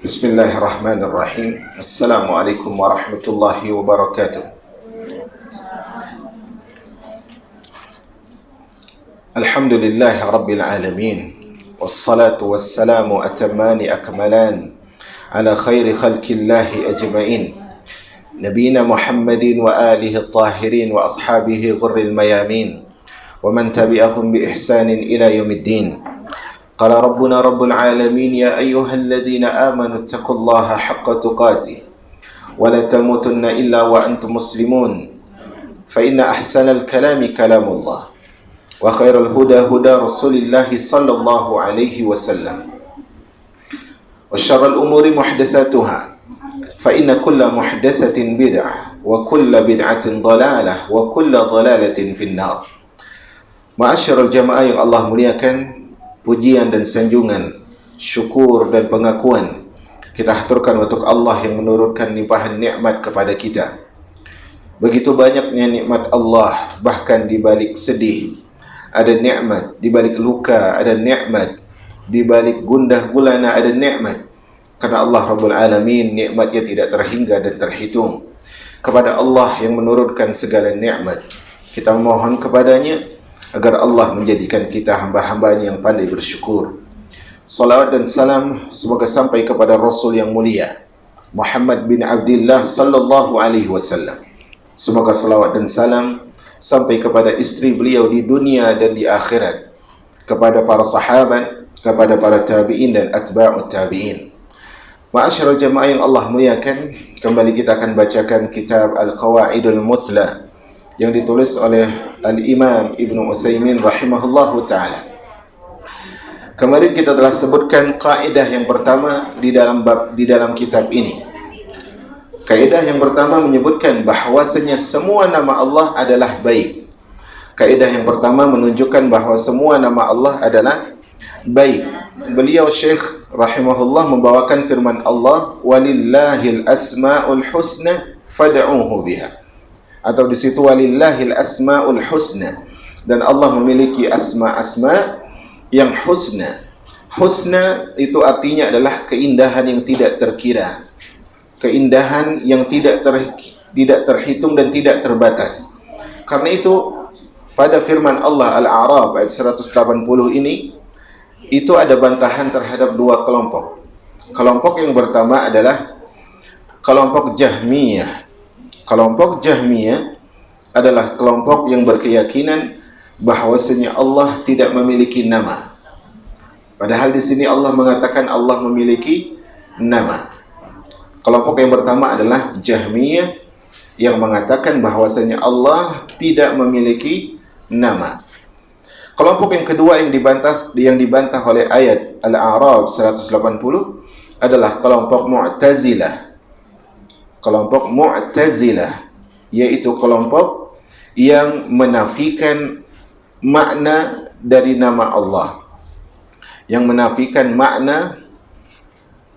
Bismillahirrahmanirrahim. Assalamualaikum warahmatullahi wabarakatuh. Alhamdulillahi rabbil alamin. Wassalatu wassalamu atamani akmalan ala khairi khalqillahi ajma'in. Nabiyina Muhammadin wa alihi at-tahirin wa ashabihi ghurril mayamin. Wa man tabi'ahum bi ihsanin ila yaumiddin. قال ربنا رب العالمين يا أيها الذين آمنوا اتقوا الله حق تقاته ولا تموتن إلا وأنتم مسلمون فإن أحسن الكلام كلام الله وخير الهدى هدى رسول الله صلى الله عليه وسلم وشر الأمور محدثاتها فإن كل محدثة بدعة وكل بدعة ضلالة وكل ضلالة في النار. Ma'asyiral jamaah yang Allah muliakan, pujian dan sanjungan, syukur dan pengakuan kita haturkan untuk Allah yang menurunkan limpahan nikmat kepada kita. Begitu banyaknya nikmat Allah, bahkan di balik sedih ada nikmat, di balik luka ada nikmat, di balik gundah gulana ada nikmat. Karena Allah Rabbul Alamin nikmatnya tidak terhingga dan terhitung. Kepada Allah yang menurunkan segala nikmat, kita mohon kepadanya agar Allah menjadikan kita hamba-hambanya yang pandai bersyukur. Salawat dan salam semoga sampai kepada Rasul yang mulia Muhammad bin Abdullah sallallahu alaihi wasallam. Semoga salawat dan salam sampai kepada istri beliau di dunia dan di akhirat, kepada para sahabat, kepada para tabi'in dan atba'ut tabi'in. Ma'asyiral jamaah yang Allah muliakan, kembali kita akan bacakan kitab Al-Qawaidul Muthla yang ditulis oleh Al-Imam Ibnu Utsaimin rahimahullahu ta'ala. Kemarin kita telah sebutkan kaidah yang pertama di dalam kitab ini. Kaidah yang pertama menyebutkan bahwasanya semua nama Allah adalah baik. Kaidah yang pertama menunjukkan bahawa semua nama Allah adalah baik. Beliau Syekh rahimahullah membawakan firman Allah, walillahil asmaul husna fad'uhu biha. Atau di situ walillahil asmaul husna, dan Allah memiliki asma-asma yang husna. Husna itu artinya adalah keindahan yang tidak terkira, keindahan yang tidak terhitung dan tidak terbatas. Karena itu pada firman Allah Al-A'raf ayat 180 ini, itu ada bantahan terhadap dua kelompok. Kelompok yang pertama adalah kelompok Jahmiyah. Kelompok Jahmiyah adalah kelompok yang berkeyakinan bahwasanya Allah tidak memiliki nama. Padahal di sini Allah mengatakan Allah memiliki nama. Kelompok yang pertama adalah Jahmiyah yang mengatakan bahwasanya Allah tidak memiliki nama. Kelompok yang kedua yang dibantah oleh ayat Al-A'raf 180 adalah kelompok Mu'tazilah. Kelompok Mu'tazilah yaitu kelompok yang menafikan makna dari nama Allah, yang menafikan makna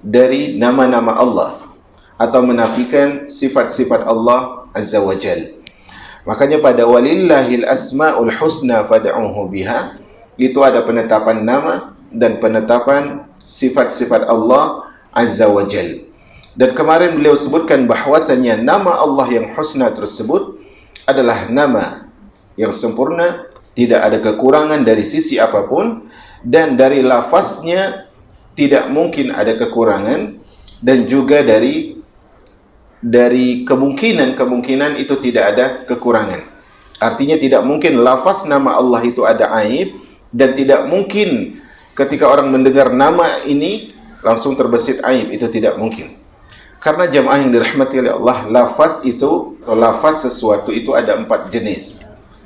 dari nama-nama Allah, atau menafikan sifat-sifat Allah Azza wa Jal. Makanya pada walillahil asmaul husna fad'uhu biha, itu ada penetapan nama dan penetapan sifat-sifat Allah Azza wa Jal. Dan kemarin beliau sebutkan bahwasanya nama Allah yang husna tersebut adalah nama yang sempurna, tidak ada kekurangan dari sisi apapun, dan dari lafaznya tidak mungkin ada kekurangan, dan juga dari kemungkinan itu tidak ada kekurangan. Artinya tidak mungkin lafaz nama Allah itu ada aib, dan tidak mungkin ketika orang mendengar nama ini langsung terbesit aib, itu tidak mungkin. Karena jamaah yang dirahmati oleh Allah, lafaz itu, atau lafaz sesuatu itu ada 4 jenis.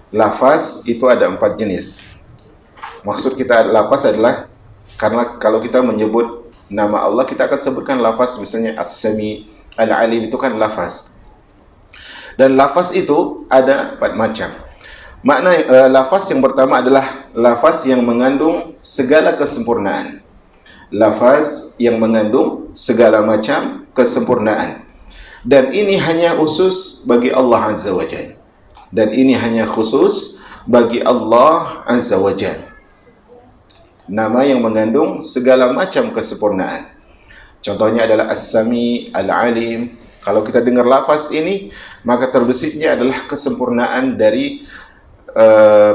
Lafaz itu ada 4 jenis. Maksud kita lafaz adalah, karena kalau kita menyebut nama Allah, kita akan sebutkan lafaz, misalnya As-Sami, Al-Alim, itu kan lafaz. Dan lafaz itu ada 4 macam. Makna lafaz yang pertama adalah lafaz yang mengandung segala kesempurnaan. Lafaz yang mengandung segala macam kesempurnaan. Dan ini hanya khusus bagi Allah Azza wa Jalla. Dan ini hanya khusus bagi Allah Azza wa Jalla. Nama yang mengandung segala macam kesempurnaan. Contohnya adalah As-Sami, Al-Alim. Kalau kita dengar lafaz ini, maka terbesitnya adalah kesempurnaan dari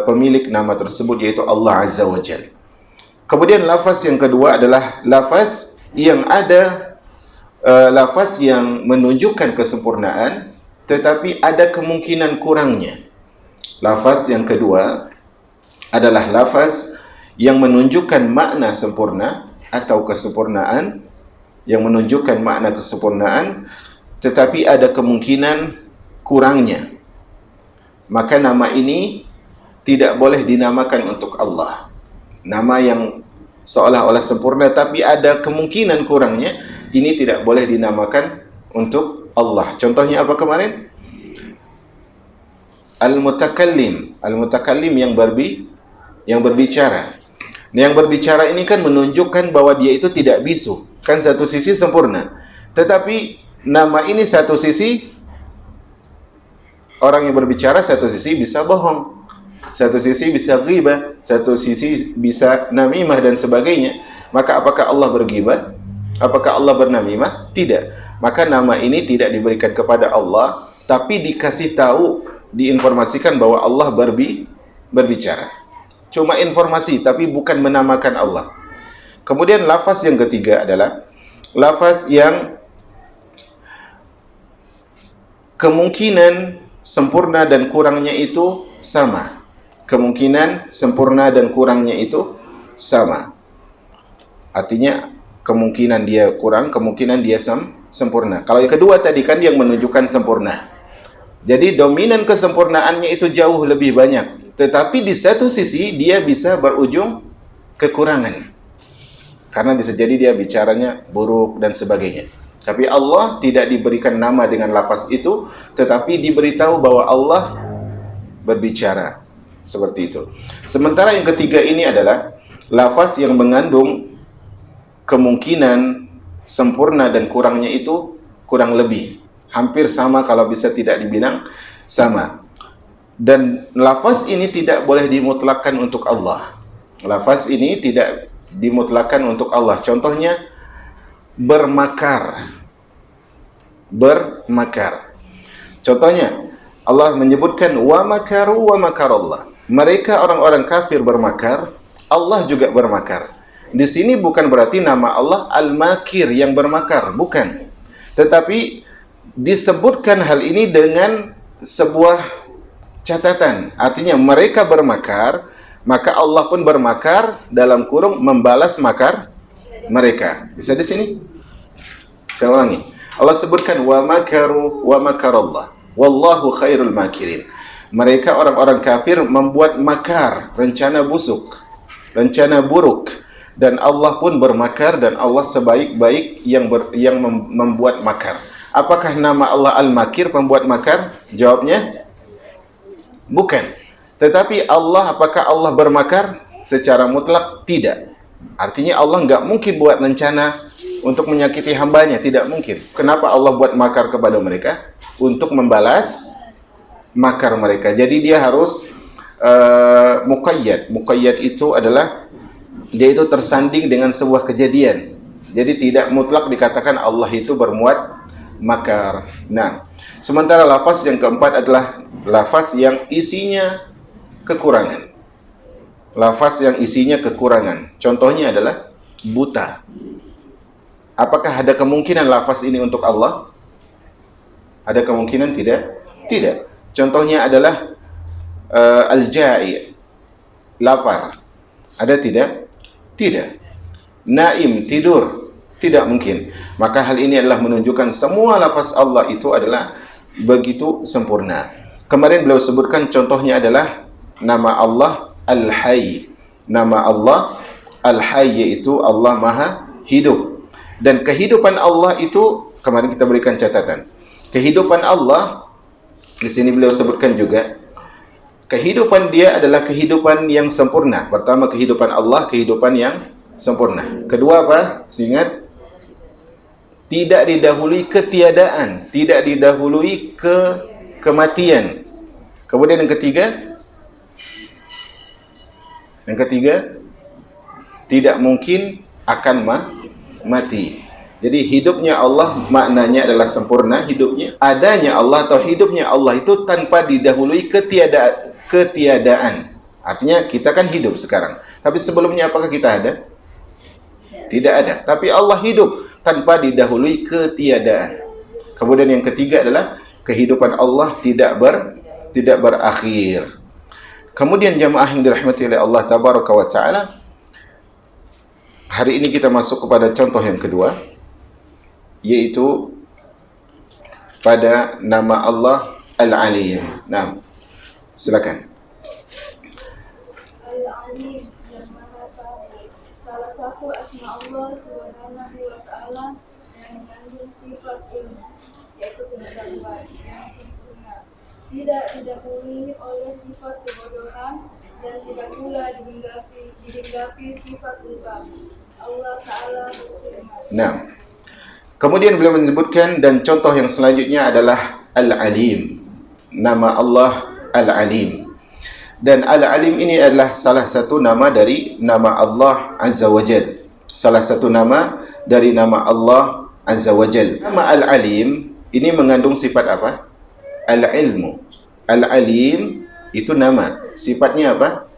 pemilik nama tersebut, yaitu Allah Azza wa Jalla. Kemudian lafaz yang kedua adalah lafaz yang ada lafaz yang menunjukkan kesempurnaan tetapi ada kemungkinan kurangnya. Lafaz yang kedua adalah lafaz yang menunjukkan makna sempurna atau kesempurnaan, yang menunjukkan makna kesempurnaan tetapi ada kemungkinan kurangnya. Maka nama ini tidak boleh dinamakan untuk Allah. Nama yang seolah-olah sempurna tapi ada kemungkinan kurangnya, ini tidak boleh dinamakan untuk Allah. Contohnya apa kemarin? Al-Mutakallim. Al-Mutakallim yang berbicara. Yang berbicara ini kan menunjukkan bahwa dia itu tidak bisu. Kan satu sisi sempurna. Tetapi nama ini satu sisi orang yang berbicara, satu sisi bisa bohong, satu sisi bisa ghibah, satu sisi bisa namimah dan sebagainya. Maka apakah Allah berghibah? Apakah Allah bernamimah? Tidak. Maka nama ini tidak diberikan kepada Allah, tapi dikasih tahu, diinformasikan bahwa Allah berbicara. Cuma informasi, tapi bukan menamakan Allah. Kemudian lafaz yang ketiga adalah lafaz yang kemungkinan sempurna dan kurangnya itu sama. Kemungkinan sempurna dan kurangnya itu sama. Artinya kemungkinan dia kurang, kemungkinan dia sempurna. Kalau yang kedua tadi kan yang menunjukkan sempurna. Jadi dominan kesempurnaannya itu jauh lebih banyak. Tetapi di satu sisi dia bisa berujung kekurangan. Karena bisa jadi dia bicaranya buruk dan sebagainya. Tapi Allah tidak diberikan nama dengan lafaz itu, tetapi diberitahu bahwa Allah berbicara. Seperti itu. Sementara yang ketiga ini adalah lafaz yang mengandung kemungkinan sempurna dan kurangnya itu kurang lebih. Hampir sama, kalau bisa tidak dibilang sama. Dan lafaz ini tidak boleh dimutlakkan untuk Allah. Lafaz ini tidak dimutlakkan untuk Allah. Contohnya bermakar. Bermakar. Contohnya Allah menyebutkan wa makaru wa makarallah. Mereka orang-orang kafir bermakar, Allah juga bermakar. Di sini bukan berarti nama Allah Al-Makir yang bermakar, bukan. Tetapi disebutkan hal ini dengan sebuah catatan. Artinya mereka bermakar, maka Allah pun bermakar dalam kurung membalas makar mereka. Bisa di sini? Saya ulangi. Allah sebutkan wa makaru wa makarallah. Wallahu khairul makirin. Mereka orang-orang kafir membuat makar, rencana busuk, rencana buruk, dan Allah pun bermakar, dan Allah sebaik-baik yang membuat makar. Apakah nama Allah Al-Makir, pembuat makar? Jawabnya bukan. Tetapi Allah, apakah Allah bermakar? Secara mutlak tidak. Artinya Allah nggak mungkin buat rencana untuk menyakiti hambanya, tidak mungkin. Kenapa Allah buat makar kepada mereka? Untuk membalas makar mereka. Jadi dia harus muqayyad. Muqayyad itu adalah dia itu tersanding dengan sebuah kejadian. Jadi tidak mutlak dikatakan Allah itu berbuat makar. Nah, sementara lafaz yang keempat adalah lafaz yang isinya kekurangan. Lafaz yang isinya kekurangan. Contohnya adalah buta. Apakah ada kemungkinan lafaz ini untuk Allah? Ada kemungkinan tidak? Tidak. Contohnya adalah al-ja'i, lapar. Ada tidak? Tidak. Naim, tidur. Tidak mungkin. Maka hal ini adalah menunjukkan semua lafaz Allah itu adalah begitu sempurna. Kemarin beliau sebutkan contohnya adalah nama Allah Al-Hayy. Nama Allah Al-Hayy yaitu Allah Maha Hidup. Dan kehidupan Allah itu, kemarin kita berikan catatan. Kehidupan Allah, di sini beliau sebutkan juga, kehidupan dia adalah kehidupan yang sempurna. Pertama, kehidupan Allah, kehidupan yang sempurna. Kedua apa? Ingat, tidak didahului ketiadaan, tidak didahului kematian. Kemudian yang ketiga, tidak mungkin akan mati. Jadi hidupnya Allah maknanya adalah sempurna hidupnya. Adanya Allah atau hidupnya Allah itu tanpa didahului ketiadaan. Artinya kita kan hidup sekarang. Tapi sebelumnya apakah kita ada? Tidak ada. Tapi Allah hidup tanpa didahului ketiadaan. Kemudian yang ketiga adalah kehidupan Allah tidak berakhir. Kemudian jamaah yang dirahmati oleh Allah Tabaraka wa Ta'ala, hari ini kita masuk kepada contoh yang kedua, yaitu pada nama Allah Al-Alim. Nah, silakan. Al-Alim yang Maha Tahu, salah satu asma Allah Subhanahu wa Ta'ala yang mengandung sifat ilmu, yaitu pengetahuan yang sempurna, tidak didahului oleh sifat kebodohan dan tidak pula dihinggapi sifat lupa. Allah Ta'ala berfirman. Nah, kemudian beliau menyebutkan, dan contoh yang selanjutnya adalah Al-Alim. Nama Allah Al-Alim. Dan Al-Alim ini adalah salah satu nama dari nama Allah Azza wa Jal. Salah satu nama dari nama Allah Azza wa Jal. Nama Al-Alim ini mengandung sifat apa? Al-Ilmu. Al-Alim itu nama. Sifatnya apa?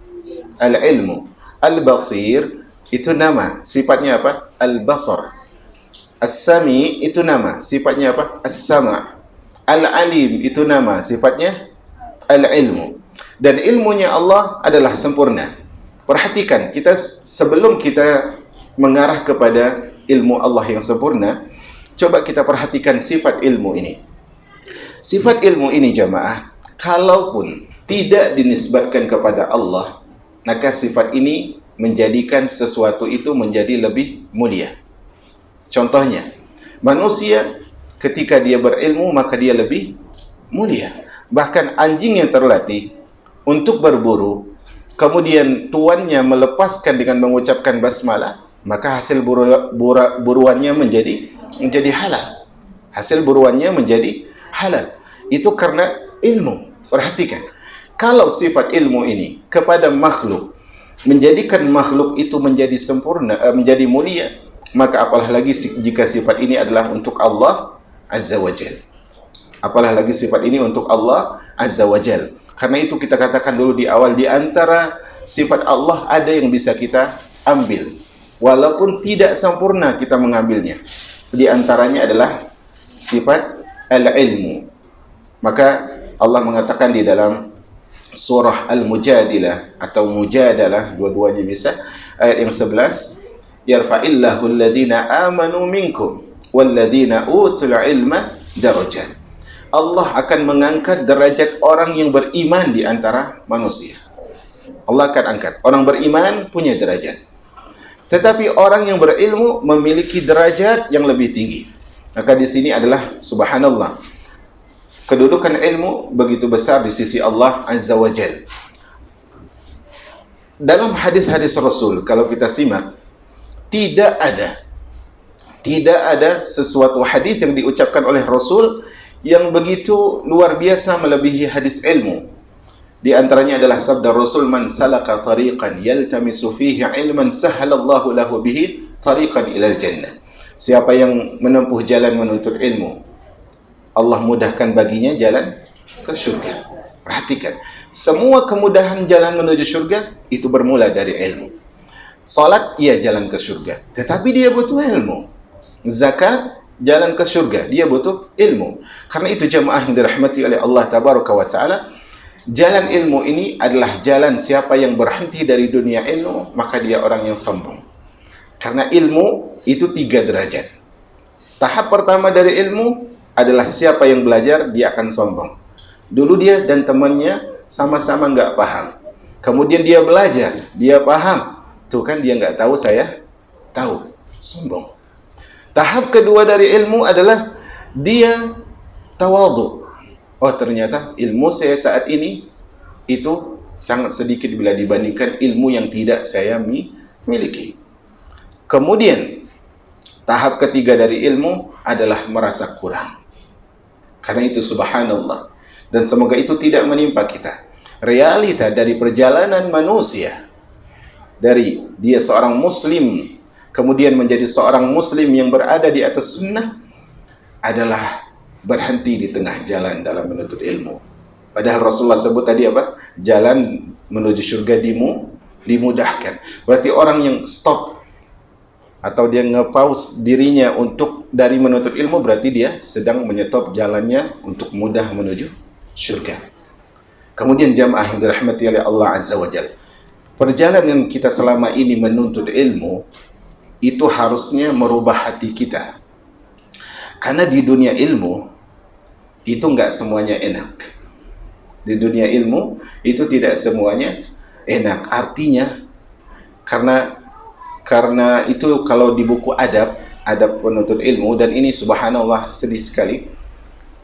Al-Ilmu. Al-Basir itu nama. Sifatnya apa? Al-Basar. As-Sami itu nama, sifatnya apa? As-Sama'. Al-Alim itu nama, sifatnya Al-Ilmu. Dan ilmunya Allah adalah sempurna. Perhatikan, kita sebelum kita mengarah kepada ilmu Allah yang sempurna, coba kita perhatikan sifat ilmu ini. Sifat ilmu ini jamaah, kalaupun tidak dinisbatkan kepada Allah, maka sifat ini menjadikan sesuatu itu menjadi lebih mulia. Contohnya, manusia ketika dia berilmu maka dia lebih mulia. Bahkan anjing yang terlatih untuk berburu, kemudian tuannya melepaskan dengan mengucapkan basmalah, maka hasil buruannya menjadi halal. Hasil buruannya menjadi halal. Itu karena ilmu. Perhatikan, kalau sifat ilmu ini kepada makhluk menjadikan makhluk itu menjadi sempurna, menjadi mulia, maka apalah lagi jika sifat ini adalah untuk Allah Azza wa Jal. Apalah lagi sifat ini untuk Allah Azza wa Jal. Karena itu kita katakan dulu di awal, di antara sifat Allah ada yang bisa kita ambil, walaupun tidak sempurna kita mengambilnya. Di antaranya adalah sifat al-ilmu. Maka Allah mengatakan di dalam surah Al-Mujadilah atau Mujadalah, dua-duanya bisa, ayat yang 11, yarfa'illahu alladhina amanu minkum walladhina utul ilma darajat. Allah akan mengangkat derajat orang yang beriman di antara manusia. Allah akan angkat. Orang beriman punya derajat. Tetapi orang yang berilmu memiliki derajat yang lebih tinggi. Maka di sini adalah subhanallah, kedudukan ilmu begitu besar di sisi Allah Azza wa Jal. Dalam hadis-hadis Rasul, kalau kita simak, tidak ada sesuatu hadis yang diucapkan oleh Rasul yang begitu luar biasa melebihi hadis ilmu. Di antaranya adalah sabda Rasul, man salaka tariqan yaltamisu fihi ilman sahhalallahu lahu bihi tariqan ilal jannah. Siapa yang menempuh jalan menuntut ilmu, Allah mudahkan baginya jalan ke surga. Perhatikan, semua kemudahan jalan menuju surga itu bermula dari ilmu. Salat, ia jalan ke surga, tetapi dia butuh ilmu. Zakat, jalan ke surga, dia butuh ilmu. Karena itu jemaah yang dirahmati oleh Allah Tabaraka wa Ta'ala, jalan ilmu ini adalah jalan siapa yang berhenti dari dunia ilmu, maka dia orang yang sombong. Karena ilmu itu 3 derajat. Tahap pertama dari ilmu adalah siapa yang belajar, dia akan sombong. Dulu dia dan temannya sama-sama nggak paham. Kemudian dia belajar, dia paham. Tuh kan dia nggak tahu, saya tahu. Sombong. Tahap kedua dari ilmu adalah dia tawadhu. Oh, ternyata ilmu saya saat ini itu sangat sedikit bila dibandingkan ilmu yang tidak saya miliki. Kemudian tahap ketiga dari ilmu adalah merasa kurang. Karena itu subhanallah, dan semoga itu tidak menimpa kita. Realita dari perjalanan manusia, dari dia seorang muslim kemudian menjadi seorang muslim yang berada di atas sunnah adalah berhenti di tengah jalan dalam menuntut ilmu. Padahal Rasulullah sebut tadi apa? Jalan menuju surga dimudahkan. Berarti orang yang stop atau dia nge-pause dirinya untuk dari menuntut ilmu, berarti dia sedang menyetop jalannya untuk mudah menuju surga. Kemudian jamaah yang dirahmati oleh Allah Azza wa Jalla, perjalanan kita selama ini menuntut ilmu itu harusnya merubah hati kita. Karena di dunia ilmu itu enggak semuanya enak. Di dunia ilmu itu tidak semuanya enak. Artinya karena itu kalau di buku adab penuntut ilmu, dan ini subhanallah sedih sekali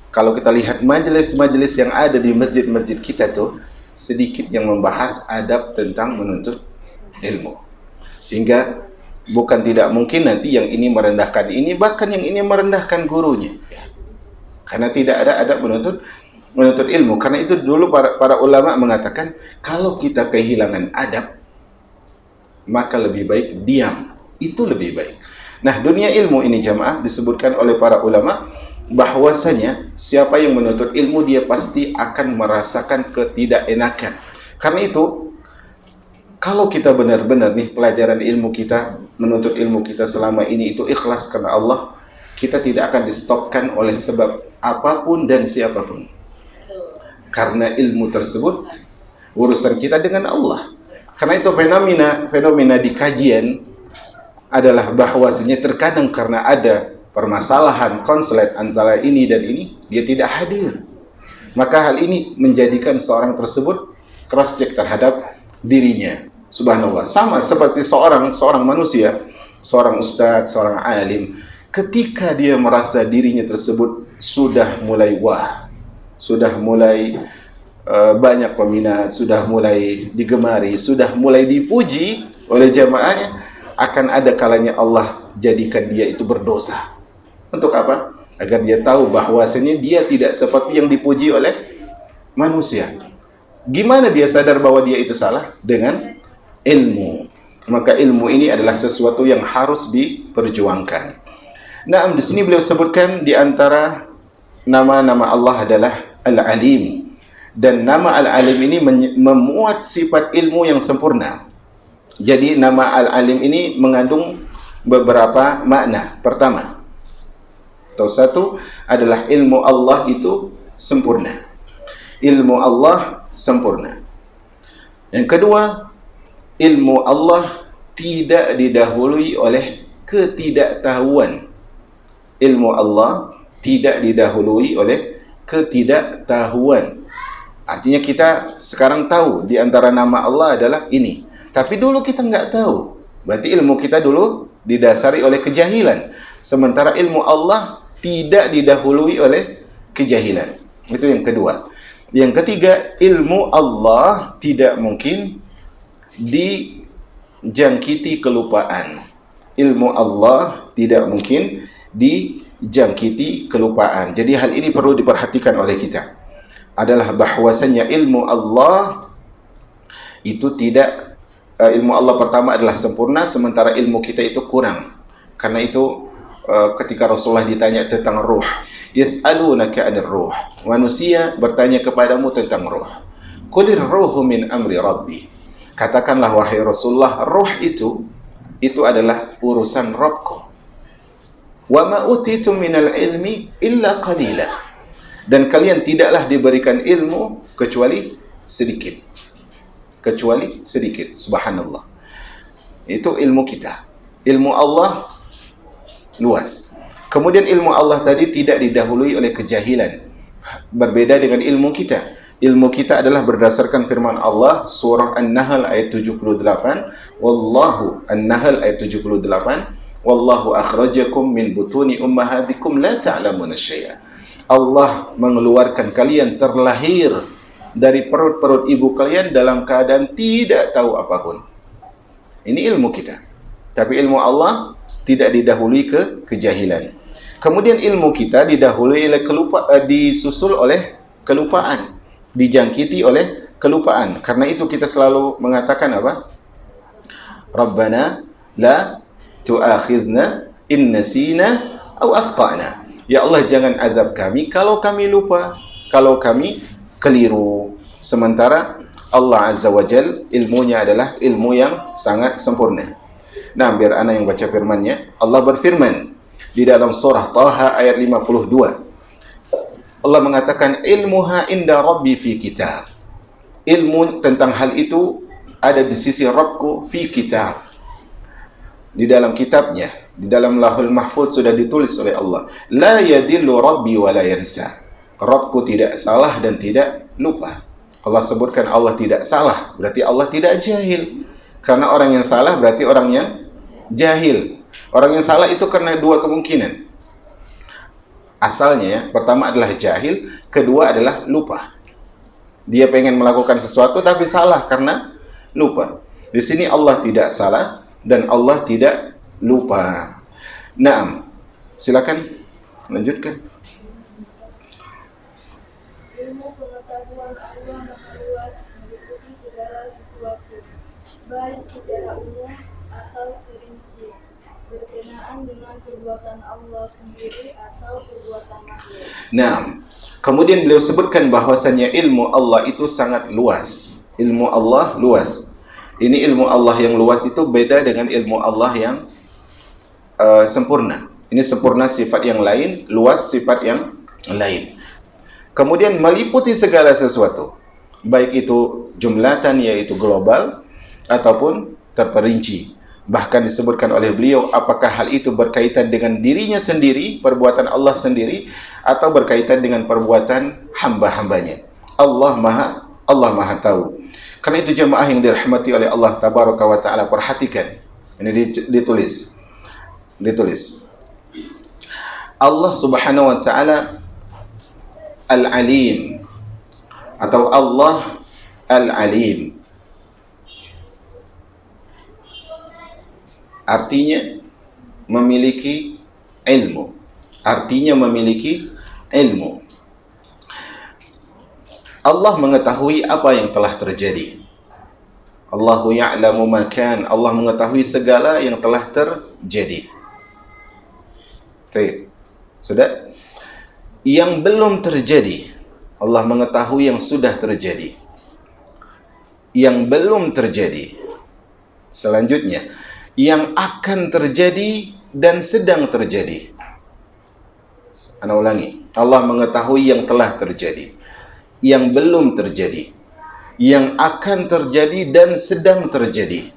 kalau kita lihat majelis-majelis yang ada di masjid-masjid kita tuh sedikit yang membahas adab tentang menuntut ilmu. Sehingga bukan tidak mungkin nanti yang ini merendahkan ini, bahkan yang ini merendahkan gurunya. Karena tidak ada adab menuntut ilmu. Karena itu dulu para ulama mengatakan kalau kita kehilangan adab maka lebih baik diam. Itu lebih baik. Nah, dunia ilmu ini jamaah disebutkan oleh para ulama bahwasanya siapa yang menuntut ilmu dia pasti akan merasakan ketidakenakan. Karena itu kalau kita benar-benar nih pelajaran ilmu kita, menuntut ilmu kita selama ini itu ikhlas karena Allah, kita tidak akan di-stopkan oleh sebab apapun dan siapapun. Karena ilmu tersebut urusan kita dengan Allah. Karena itu fenomena di kajian adalah bahwasanya terkadang karena ada permasalahan konslet antara ini dan ini, dia tidak hadir. Maka hal ini menjadikan seorang tersebut cross check terhadap dirinya. Subhanallah. Sama seperti seorang manusia, seorang ustadz, seorang alim, ketika dia merasa dirinya tersebut sudah mulai sudah mulai banyak peminat, sudah mulai digemari, sudah mulai dipuji oleh jamaahnya, akan ada kalanya Allah jadikan dia itu berdosa. Untuk apa? Agar dia tahu bahwasanya dia tidak seperti yang dipuji oleh manusia. Gimana dia sadar bahwa dia itu salah? Dengan ilmu. Maka ilmu ini adalah sesuatu yang harus diperjuangkan. Nah, di sini beliau sebutkan di antara nama-nama Allah adalah Al-Alim. Dan nama Al-Alim ini memuat sifat ilmu yang sempurna. Jadi nama Al-Alim ini mengandung beberapa makna. Pertama, atau satu adalah ilmu Allah itu sempurna. Ilmu Allah sempurna. Yang kedua, ilmu Allah tidak didahului oleh ketidaktahuan. Ilmu Allah tidak didahului oleh ketidaktahuan. Artinya kita sekarang tahu di antara nama Allah adalah ini. Tapi dulu kita nggak tahu. Berarti ilmu kita dulu didasari oleh kejahilan. Sementara ilmu Allah tidak didahului oleh kejahilan. Itu yang kedua. Yang ketiga, ilmu Allah tidak mungkin dijangkiti kelupaan. Ilmu Allah tidak mungkin dijangkiti kelupaan. Jadi hal ini perlu diperhatikan oleh kita. Adalah bahwasanya ilmu Allah itu tidak, ilmu Allah pertama adalah sempurna, sementara ilmu kita itu kurang. Karena itu ketika Rasulullah ditanya tentang ruh, yas'alunaka 'anir ruh, manusia bertanya kepadamu tentang ruh. Qulir ruhu min amri rabbi. Katakanlah wahai Rasulullah, ruh itu adalah urusan Rabbku. Wa ma utitum minal ilmi illa qalila. Dan kalian tidaklah diberikan ilmu kecuali sedikit. Kecuali sedikit. Subhanallah. Itu ilmu kita. Ilmu Allah luas. Kemudian ilmu Allah tadi tidak didahului oleh kejahilan. Berbeda dengan ilmu kita. Ilmu kita adalah berdasarkan firman Allah surah An-Nahl ayat 78. Wallahu An-Nahl ayat 78. Wallahu akhrajakum min butuni ummahatikum la ta'lamuna syai'a. Allah mengeluarkan kalian terlahir dari perut-perut ibu kalian dalam keadaan tidak tahu apapun. Ini ilmu kita. Tapi ilmu Allah tidak didahului kejahilan. Kemudian ilmu kita didahului oleh disusul oleh kelupaan, dijangkiti oleh kelupaan. Karena itu kita selalu mengatakan apa? Rabbana la tu'akhidna in nasina aw akhtana. Ya Allah, jangan azab kami kalau kami lupa, kalau kami keliru. Sementara Allah Azza wa Jal ilmunya adalah ilmu yang sangat sempurna. Nah, biar ana yang baca firman-Nya. Allah berfirman di dalam surah Taha ayat 52. Allah mengatakan, ilmuha inda rabbi fi kitab. Ilmu tentang hal itu ada di sisi Rabbku fi kitab. Di dalam kitabnya, di dalam Lauhul Mahfuz sudah ditulis oleh Allah. La yadillu rabbi wa la yansa. Rabbku tidak salah dan tidak lupa. Allah sebutkan Allah tidak salah, berarti Allah tidak jahil. Karena orang yang salah berarti orang yang jahil. Orang yang salah itu karena dua kemungkinan. Asalnya ya, pertama adalah jahil, kedua adalah lupa. Dia pengen melakukan sesuatu tapi salah karena lupa. Di sini Allah tidak salah dan Allah tidak lupa. Naam. Silakan lanjutkan. Ilmu pengetahuan Allah Maha Luas meliputi segala sesuatu, baik secara umum asal perinci, berkenaan dengan perbuatan Allah sendiri atau perbuatan makhluk. Nah, kemudian beliau sebutkan bahwasannya ilmu Allah itu sangat luas. Ilmu Allah luas. Ini ilmu Allah yang luas itu beda dengan ilmu Allah yang sempurna. Ini sempurna sifat yang lain, luas sifat yang lain. Kemudian meliputi segala sesuatu, baik itu jumlatan yaitu global ataupun terperinci. Bahkan disebutkan oleh beliau apakah hal itu berkaitan dengan dirinya sendiri, perbuatan Allah sendiri, atau berkaitan dengan perbuatan hamba-hambanya. Allah Maha tahu. Karena itu jemaah yang dirahmati oleh Allah Tabaraka wa Ta'ala, perhatikan. Ini ditulis. Allah Subhanahu wa Ta'ala Al-Alim atau Allah Al-Alim. Artinya memiliki ilmu. Allah mengetahui apa yang telah terjadi. Allahu ya'lamu ma kan. Allah mengetahui segala yang telah terjadi. Baik. Sudah? Yang belum terjadi, Allah mengetahui yang sudah terjadi. Yang belum terjadi. Selanjutnya, yang akan terjadi dan sedang terjadi. Ana ulangi. Allah mengetahui yang telah terjadi, yang belum terjadi, yang akan terjadi dan sedang terjadi.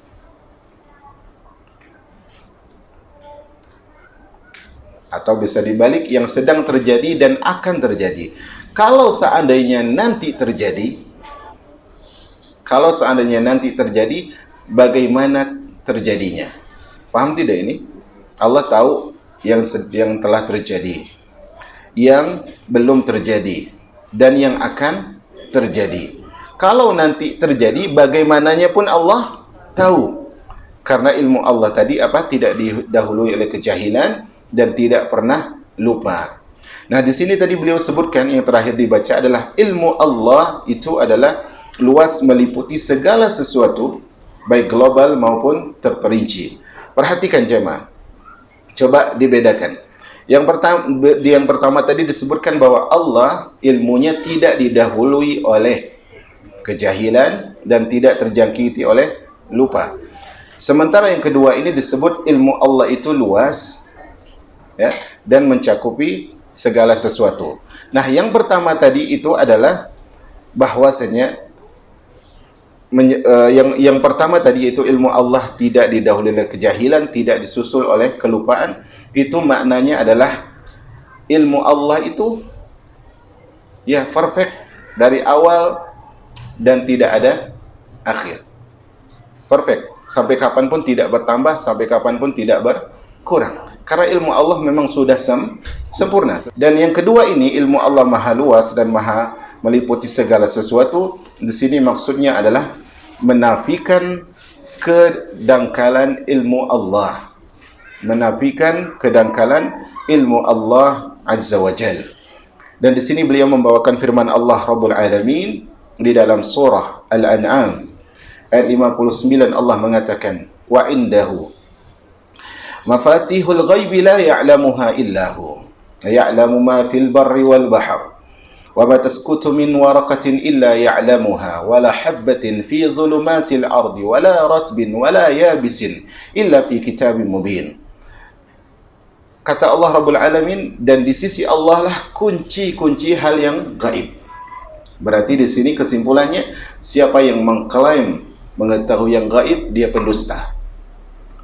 Atau bisa dibalik, yang sedang terjadi dan akan terjadi. Kalau seandainya nanti terjadi, bagaimana terjadinya? Paham tidak ini? Allah tahu yang telah terjadi, yang belum terjadi, dan yang akan terjadi. Kalau nanti terjadi, bagaimananya pun Allah tahu. Karena ilmu Allah tadi tidak didahului oleh kejahilan dan tidak pernah lupa. Nah, di sini tadi beliau sebutkan yang terakhir dibaca adalah ilmu Allah itu adalah luas, meliputi segala sesuatu, baik global maupun terperinci. Perhatikan jemaah. Coba dibedakan. Yang pertama tadi disebutkan bahwa Allah ilmunya tidak didahului oleh kejahilan dan tidak terjangkiti oleh lupa. Sementara yang kedua ini disebut ilmu Allah itu luas, ya, dan mencakupi segala sesuatu. Nah, yang pertama tadi itu adalah bahwasanya yang pertama tadi itu ilmu Allah tidak didahului oleh kejahilan, tidak disusul oleh kelupaan. Itu maknanya adalah ilmu Allah itu ya perfect dari awal dan tidak ada akhir. Perfect. Sampai kapanpun tidak bertambah, sampai kapanpun tidak berkurang. Karena ilmu Allah memang sudah sempurna. Dan yang kedua ini ilmu Allah maha luas dan maha meliputi segala sesuatu. Di sini maksudnya adalah menafikan kedangkalan ilmu Allah. Menafikan kedangkalan ilmu Allah Azza wa Jal. Dan di sini beliau membawakan firman Allah Rabbul Alamin di dalam surah Al-An'am ayat 59. Allah mengatakan wa indahu Mafatihul ghaibi la ya'lamuha illa hu. Ya'lamu ma fil barri wal bahr. Wa ma tasqutu min waraqatin illa ya'lamuha wa la habbatin fi dhulumatil ardi wa la ratbin wa la yabisin illa fi kitabim mubin. Kata Allah Rabbul Alamin, dan di sisi Allah lah kunci-kunci hal yang gaib. Berarti di sini kesimpulannya, siapa yang mengklaim mengetahui yang gaib, dia pendusta.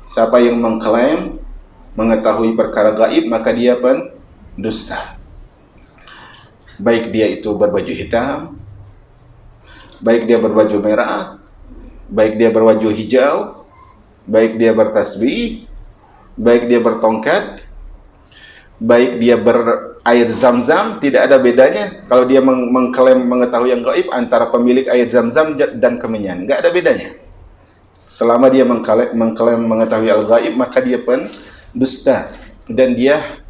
Siapa yang mengklaim mengetahui perkara gaib, maka dia pendusta. Baik dia itu berbaju hitam, baik dia berbaju merah, baik dia berbaju hijau, baik dia bertasbih, baik dia bertongkat, baik dia berair zam-zam, tidak ada bedanya. Kalau dia mengklaim mengetahui yang gaib antara pemilik air zam-zam dan kemenyan, nggak ada bedanya. Selama dia mengklaim mengetahui al-gaib, maka dia pendusta dan dia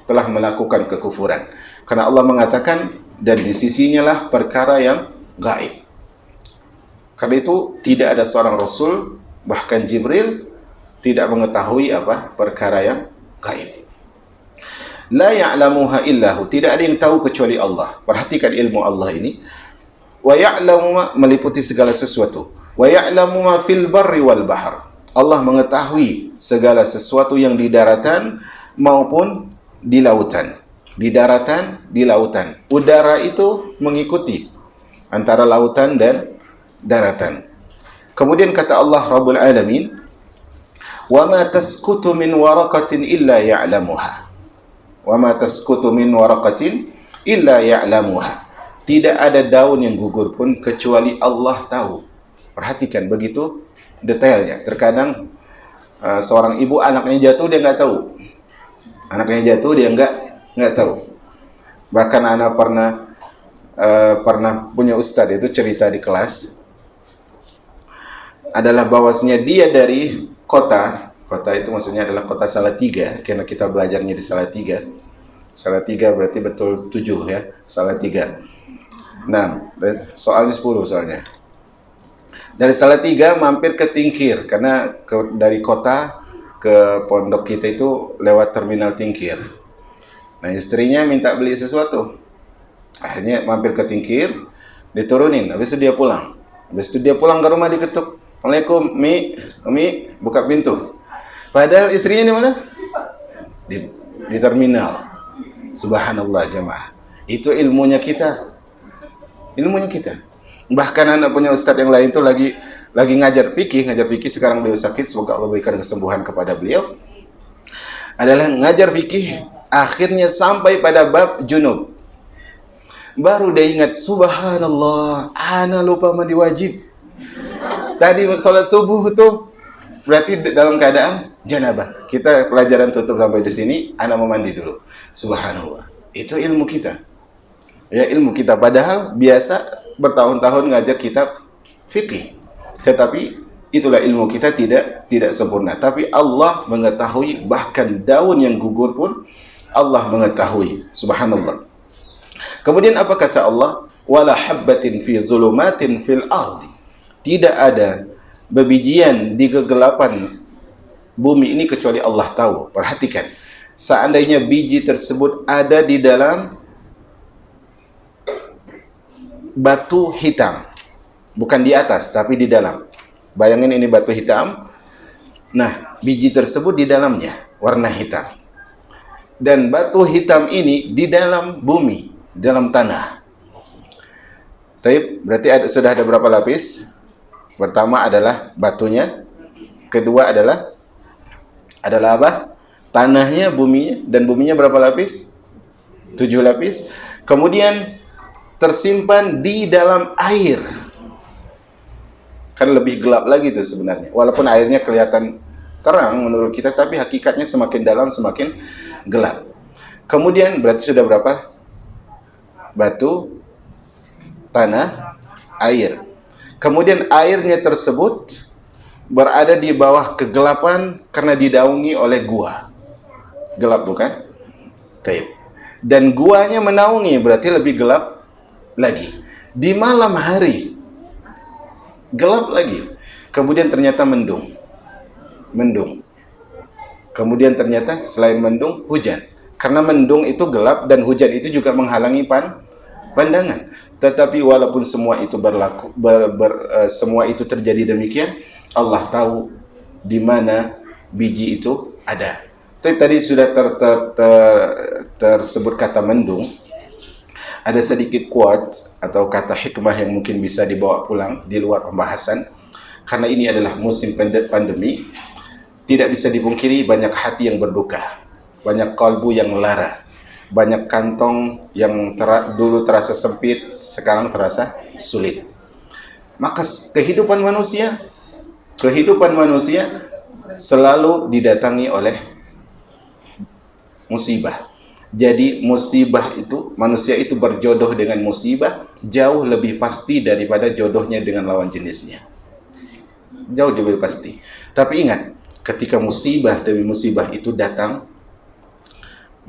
telah melakukan kekufuran. Karena Allah mengatakan, dan di sisinya lah perkara yang gaib. Karena itu tidak ada seorang Rasul, bahkan Jibril, tidak mengetahui apa perkara yang gaib. La ya'lamuha illahu, tidak ada yang tahu kecuali Allah. Perhatikan ilmu Allah ini. Wa ya'lamu ma, meliputi segala sesuatu. Wa ya'lamu ma fil barri wal bahr. Allah mengetahui segala sesuatu yang di daratan maupun di lautan. Di daratan, di lautan. Udara itu mengikuti antara lautan dan daratan. Kemudian kata Allah Rabbul Alamin, wa ma tasqutu min waraqatin illa ya'lamuha. Wa ma tasqutu min waraqatin illa ya'lamuha. Tidak ada daun yang gugur pun kecuali Allah tahu. Perhatikan begitu detailnya. Terkadang seorang ibu anaknya jatuh dia nggak tahu. Anaknya jatuh dia nggak tahu. Bahkan anak pernah punya ustadz itu cerita di kelas adalah bahwasanya dia dari kota itu maksudnya adalah kota Salatiga, karena kita belajarnya di Salatiga. Salatiga berarti betul 7 ya, Salatiga. 6, soalnya 10 soalnya. Dari Salatiga mampir ke Tingkir, karena dari kota ke pondok kita itu lewat terminal Tingkir. Nah istrinya minta beli sesuatu. Akhirnya mampir ke Tingkir, diturunin, habis itu dia pulang. Habis itu dia pulang ke rumah diketuk. Assalamualaikum, Umi, buka pintu. Padahal istrinya di mana? Di terminal. Subhanallah jemaah. Itu ilmunya kita. Ilmunya kita. Bahkan anak punya ustadz yang lain itu lagi ngajar fikih sekarang beliau sakit, semoga Allah berikan kesembuhan kepada beliau. Adalah ngajar fikih, akhirnya sampai pada bab junub. Baru dia ingat, subhanallah, ana lupa mandi wajib. Tadi salat subuh tuh berarti dalam keadaan janabah. Kita pelajaran tutup sampai di sini, ana mau mandi dulu. Subhanallah. Itu ilmu kita. Ya, ilmu kita padahal biasa bertahun-tahun ngajar kitab fikih. Tetapi itulah ilmu kita tidak sempurna. Tapi Allah mengetahui, bahkan daun yang gugur pun Allah mengetahui. Subhanallah. Kemudian apa kata Allah? Wala habbatin fi zulumatin fil ardi. Tidak ada bebijian di kegelapan bumi ini kecuali Allah tahu. Perhatikan. Seandainya biji tersebut ada di dalam batu hitam, bukan di atas tapi di dalam. Bayangin ini batu hitam. Nah, biji tersebut di dalamnya warna hitam. Dan batu hitam ini di dalam bumi, dalam tanah. Taib, berarti sudah ada berapa lapis? Pertama adalah batunya, kedua adalah apa? Tanahnya, buminya, dan buminya berapa lapis? 7 lapis. Kemudian tersimpan di dalam air. Kan lebih gelap lagi tuh sebenarnya. Walaupun airnya kelihatan terang menurut kita, tapi hakikatnya semakin dalam semakin gelap. Kemudian berarti sudah berapa? Batu, tanah, air. Kemudian airnya tersebut berada di bawah kegelapan karena didaungi oleh gua. Gelap bukan? Taib. Dan guanya menaungi berarti lebih gelap lagi. Di malam hari gelap lagi. Kemudian ternyata mendung. Kemudian ternyata selain mendung, hujan. Karena mendung itu gelap dan hujan itu juga menghalangi pandangan. Tetapi walaupun semua itu semua itu terjadi demikian, Allah tahu di mana biji itu ada. Tapi tadi sudah tersebut kata mendung. Ada sedikit quote atau kata hikmah yang mungkin bisa dibawa pulang di luar pembahasan. Karena ini adalah musim pandemi, tidak bisa dipungkiri banyak hati yang berduka, banyak kalbu yang lara, banyak kantong yang dulu terasa sempit, sekarang terasa sulit. Maka kehidupan manusia selalu didatangi oleh musibah. Jadi musibah itu, manusia itu berjodoh dengan musibah jauh lebih pasti daripada jodohnya dengan lawan jenisnya. Jauh lebih pasti. Tapi ingat, ketika musibah demi musibah itu datang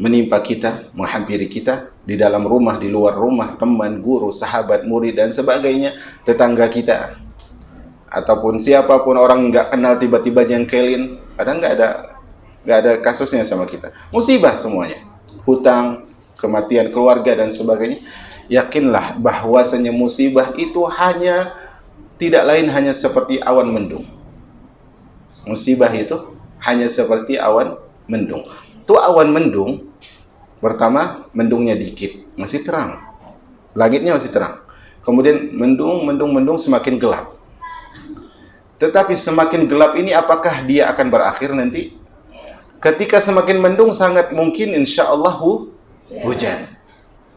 menimpa kita, menghampiri kita di dalam rumah, di luar rumah, teman, guru, sahabat, murid dan sebagainya, tetangga kita ataupun siapapun orang nggak kenal tiba-tiba jengkelin, padahal nggak ada kasusnya sama kita. Musibah semuanya, hutang, kematian keluarga dan sebagainya. Yakinlah bahwasanya musibah itu tidak lain hanya seperti awan mendung. Musibah itu hanya seperti awan mendung. Itu awan mendung, pertama mendungnya dikit, masih terang. Langitnya masih terang. Kemudian mendung semakin gelap. Tetapi semakin gelap ini apakah dia akan berakhir nanti? Ketika semakin mendung sangat mungkin insya Allah hujan.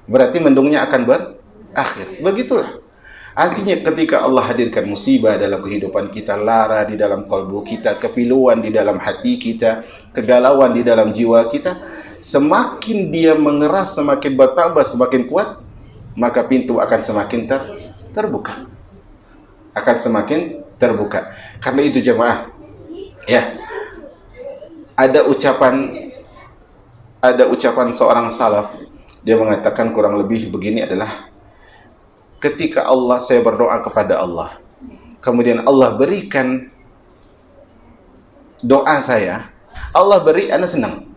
Berarti mendungnya akan berakhir. Begitulah. Artinya ketika Allah hadirkan musibah dalam kehidupan kita, lara di dalam kalbu kita, kepiluan di dalam hati kita, kegalauan di dalam jiwa kita, semakin dia mengeras, semakin bertambah, semakin kuat, maka pintu akan semakin terbuka. Akan semakin terbuka. Karena itu jemaah, ya, ada ucapan seorang salaf, dia mengatakan kurang lebih begini adalah, ketika saya berdoa kepada Allah, kemudian Allah berikan doa saya, Allah beri, Anda senang.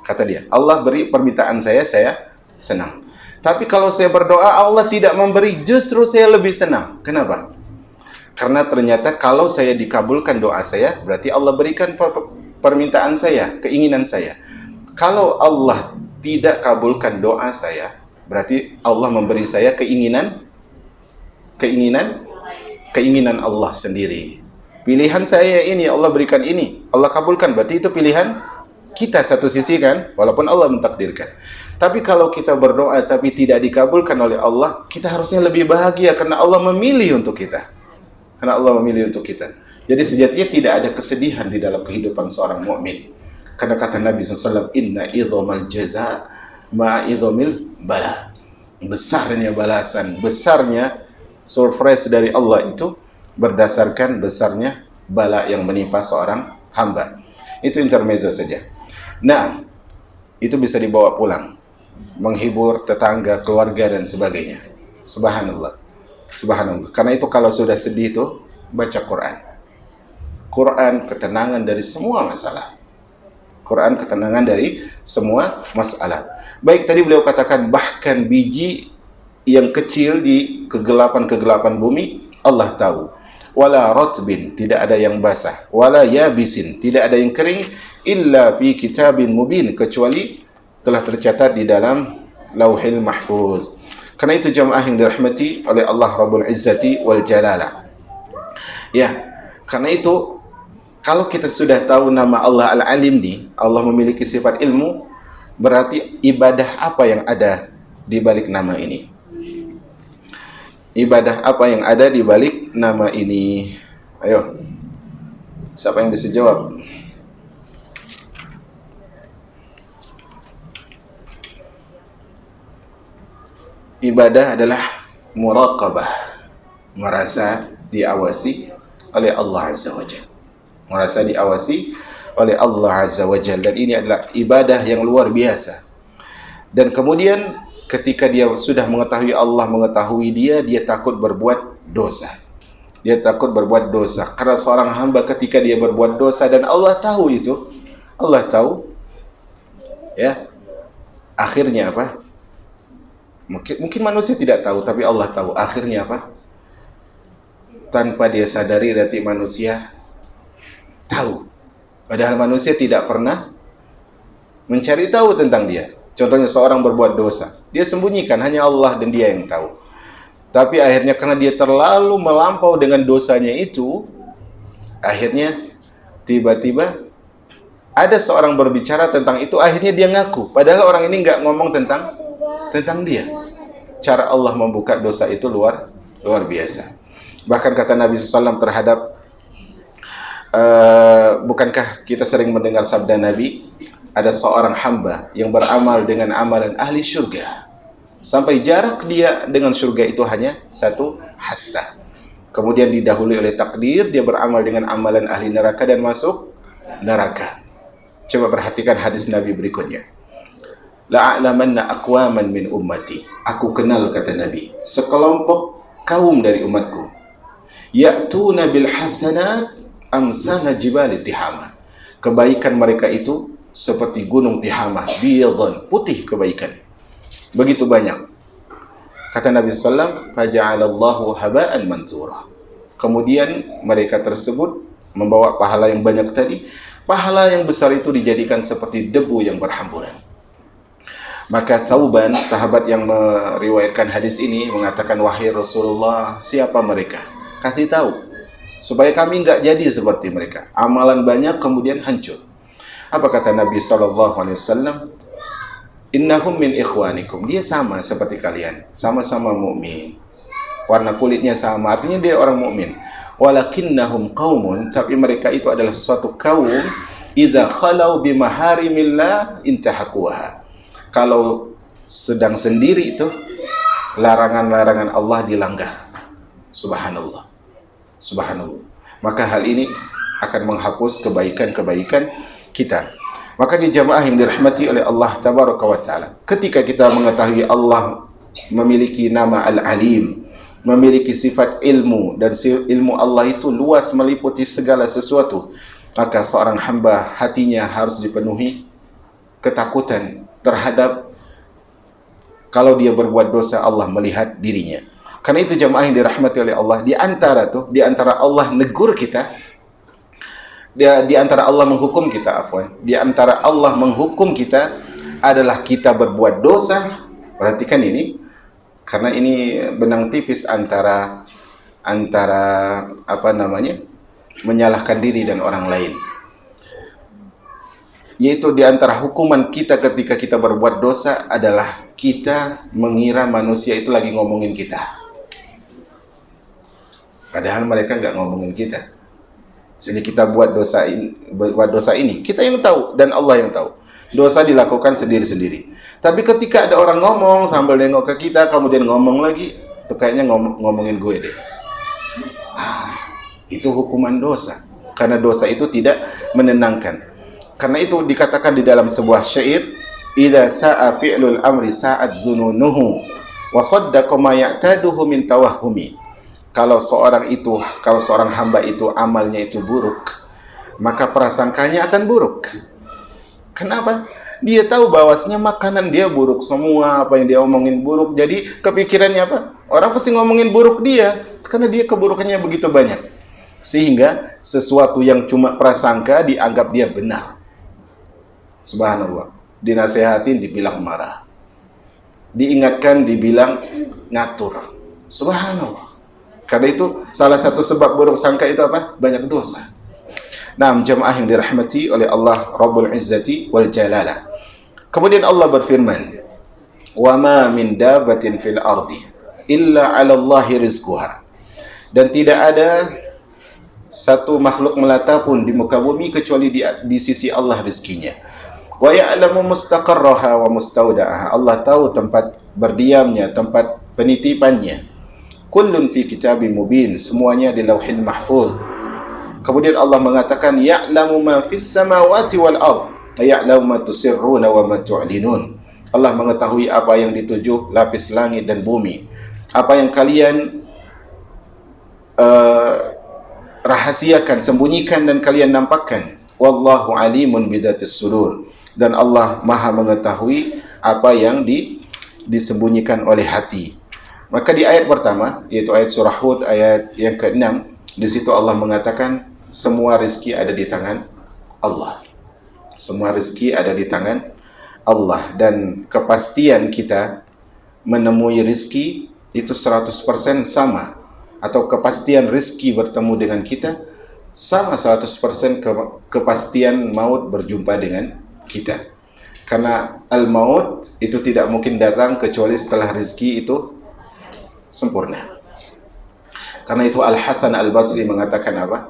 Kata dia, Allah beri permintaan saya senang. Tapi kalau saya berdoa, Allah tidak memberi, justru saya lebih senang. Kenapa? Karena ternyata kalau saya dikabulkan doa saya, berarti Allah berikan permintaan saya, keinginan saya. Kalau Allah tidak kabulkan doa saya, berarti Allah memberi saya keinginan Allah sendiri. Pilihan saya ini, Allah berikan ini, Allah kabulkan, berarti itu pilihan kita satu sisi kan, walaupun Allah mentakdirkan. Tapi kalau kita berdoa tapi tidak dikabulkan oleh Allah, kita harusnya lebih bahagia karena Allah memilih untuk kita. Jadi sejatinya tidak ada kesedihan di dalam kehidupan seorang mukmin. Karena kata Nabi SAW, inna idhamal jaza ma'idhamil bala. Besarnya balasan, besarnya surprise dari Allah itu berdasarkan besarnya bala yang menimpa seorang hamba. Itu intermezzo saja. Nah, itu bisa dibawa pulang, menghibur tetangga, keluarga dan sebagainya. Subhanallah. Karena itu kalau sudah sedih itu baca Quran. Quran ketenangan dari semua masalah. Baik, tadi beliau katakan bahkan biji yang kecil di kegelapan bumi Allah tahu. Wala ratbin, tidak ada yang basah. Wala yabisin, tidak ada yang kering. Illa fi kitabin mubin, kecuali telah tercatat di dalam Lauhil Mahfuz. Karena itu jamaah yang dirahmati oleh Allah Rabbul Izzati wal Jalalah. Ya, karena itu kalau kita sudah tahu nama Allah Al-Alim nih, Allah memiliki sifat ilmu, berarti ibadah apa yang ada di balik nama ini? Ibadah apa yang ada di balik nama ini? Ayo, siapa yang bisa jawab? Ibadah adalah muraqabah, merasa diawasi oleh Allah Azza wa Jalla. Merasa diawasi oleh Allah Azza wa Jalla, dan ini adalah ibadah yang luar biasa. Dan kemudian ketika dia sudah mengetahui Allah, mengetahui dia takut berbuat dosa. Dia takut berbuat dosa. Karena seorang hamba ketika dia berbuat dosa dan Allah tahu itu, Allah tahu, ya. Akhirnya apa? Mungkin manusia tidak tahu, tapi Allah tahu. Akhirnya apa? Tanpa dia sadari, nanti manusia tahu. Padahal manusia tidak pernah mencari tahu tentang dia. Contohnya seorang berbuat dosa, dia sembunyikan, hanya Allah dan dia yang tahu. Tapi akhirnya karena dia terlalu melampau dengan dosanya itu, akhirnya tiba-tiba ada seorang berbicara tentang itu, akhirnya dia ngaku. Padahal orang ini nggak ngomong tentang dia. Cara Allah membuka dosa itu luar biasa. Bahkan kata Nabi SAW terhadap, bukankah kita sering mendengar sabda Nabi, ada seorang hamba yang beramal dengan amalan ahli syurga, sampai jarak dia dengan syurga itu hanya 1 hasta. Kemudian didahului oleh takdir, dia beramal dengan amalan ahli neraka dan masuk neraka. Coba perhatikan hadis Nabi berikutnya. La'alamanna aqwaman min ummati. Aku kenal, kata Nabi, sekelompok kaum dari umatku. Ya'tuna bil hasanat amsala jibali Tihama. Kebaikan mereka itu seperti gunung Tihama, biyadhan, putih kebaikan. Begitu banyak. Kata Nabi SAW, faja'alallahu haba'an mansura. Kemudian mereka tersebut membawa pahala yang banyak tadi. Pahala yang besar itu dijadikan seperti debu yang berhamburan. Maka Thauban, sahabat yang meriwayatkan hadis ini, mengatakan, wahai Rasulullah, siapa mereka? Kasih tahu, supaya kami enggak jadi seperti mereka. Amalan banyak kemudian hancur. Apa kata Nabi SAW? Innahum min ikhwanikum. Dia sama seperti kalian, sama-sama mukmin. Warna kulitnya sama, artinya dia orang mukmin. Walakinnahum qaumun, tapi mereka itu adalah suatu kaum, idza khalau bimaharimillah intahaquha. Kalau sedang sendiri itu, larangan-larangan Allah dilanggar. Subhanallah. Subhanallah. Maka hal ini akan menghapus kebaikan-kebaikan kita. Makanya jamaah yang dirahmati oleh Allah Tabaraka wa Ta'ala, ketika kita mengetahui Allah memiliki nama Al-Alim, memiliki sifat ilmu, dan ilmu Allah itu luas meliputi segala sesuatu, maka seorang hamba hatinya harus dipenuhi ketakutan terhadap kalau dia berbuat dosa, Allah melihat dirinya. Karena itu jamaah yang dirahmati oleh Allah, di antara Allah negur kita, di antara Allah menghukum kita, di antara Allah menghukum kita adalah kita berbuat dosa. Perhatikan ini, karena ini benang tipis antara menyalahkan diri dan orang lain. Yaitu di antara hukuman kita ketika kita berbuat dosa adalah kita mengira manusia itu lagi ngomongin kita. Padahal mereka nggak ngomongin kita. Sehingga kita buat dosa ini, kita yang tahu dan Allah yang tahu. Dosa dilakukan sendiri-sendiri. Tapi ketika ada orang ngomong sambil nengok ke kita, kemudian ngomong lagi, itu kayaknya ngomongin gue deh. Itu hukuman dosa. Karena dosa itu tidak menenangkan. Karena itu dikatakan di dalam sebuah syair, idza sa'a fi'lul amri sa'at zununuhu wa saddaqa ma ya'taduhu min tawahhumi. Kalau seorang hamba itu amalnya itu buruk, maka prasangkanya akan buruk. Kenapa? Dia tahu bahwasanya makanan dia buruk semua, apa yang dia omongin buruk. Jadi kepikirannya apa? Orang pasti ngomongin buruk dia, karena dia keburukannya begitu banyak. Sehingga sesuatu yang cuma prasangka dianggap dia benar. Subhanallah. Dinasehatin dibilang marah. Diingatkan dibilang ngatur. Subhanallah. Karena itu salah satu sebab buruk sangka itu apa? Banyak dosa. Nah, jemaah yang dirahmati oleh Allah Rabbul Izzati wal Jalalah. Kemudian Allah berfirman, "Wa ma min dabbatin fil ardi illa 'ala Allahi rizquha." Dan tidak ada satu makhluk melata pun di muka bumi kecuali di sisi Allah rezekinya. Wa ya'lamu mustaqarraha wa mustawda'aha. Allah tahu tempat berdiamnya, tempat penitipannya. Kullun fi kitabim mubin, semuanya di Lauhil Mahfuz. Kemudian Allah mengatakan, ya'lamu ma fis samawati wal ard, ya'lamu ma tusirruna wa ma tu'linun. Allah mengetahui apa yang di 7 lapis langit dan bumi, apa yang kalian rahasiakan, sembunyikan dan kalian nampakkan. wallahu alimun bidzatis sudur, dan Allah Maha mengetahui apa yang disembunyikan oleh hati. Maka di ayat pertama, yaitu ayat surah Hud ayat yang ke-6, di situ Allah mengatakan semua rezeki ada di tangan Allah. Semua rezeki ada di tangan Allah, dan kepastian kita menemui rezeki itu 100% sama, atau kepastian rezeki bertemu dengan kita sama 100% kepastian maut berjumpa dengan kita. Karena al-maut itu tidak mungkin datang kecuali setelah rezeki itu sempurna. Karena itu Al-Hasan Al-Basri mengatakan apa?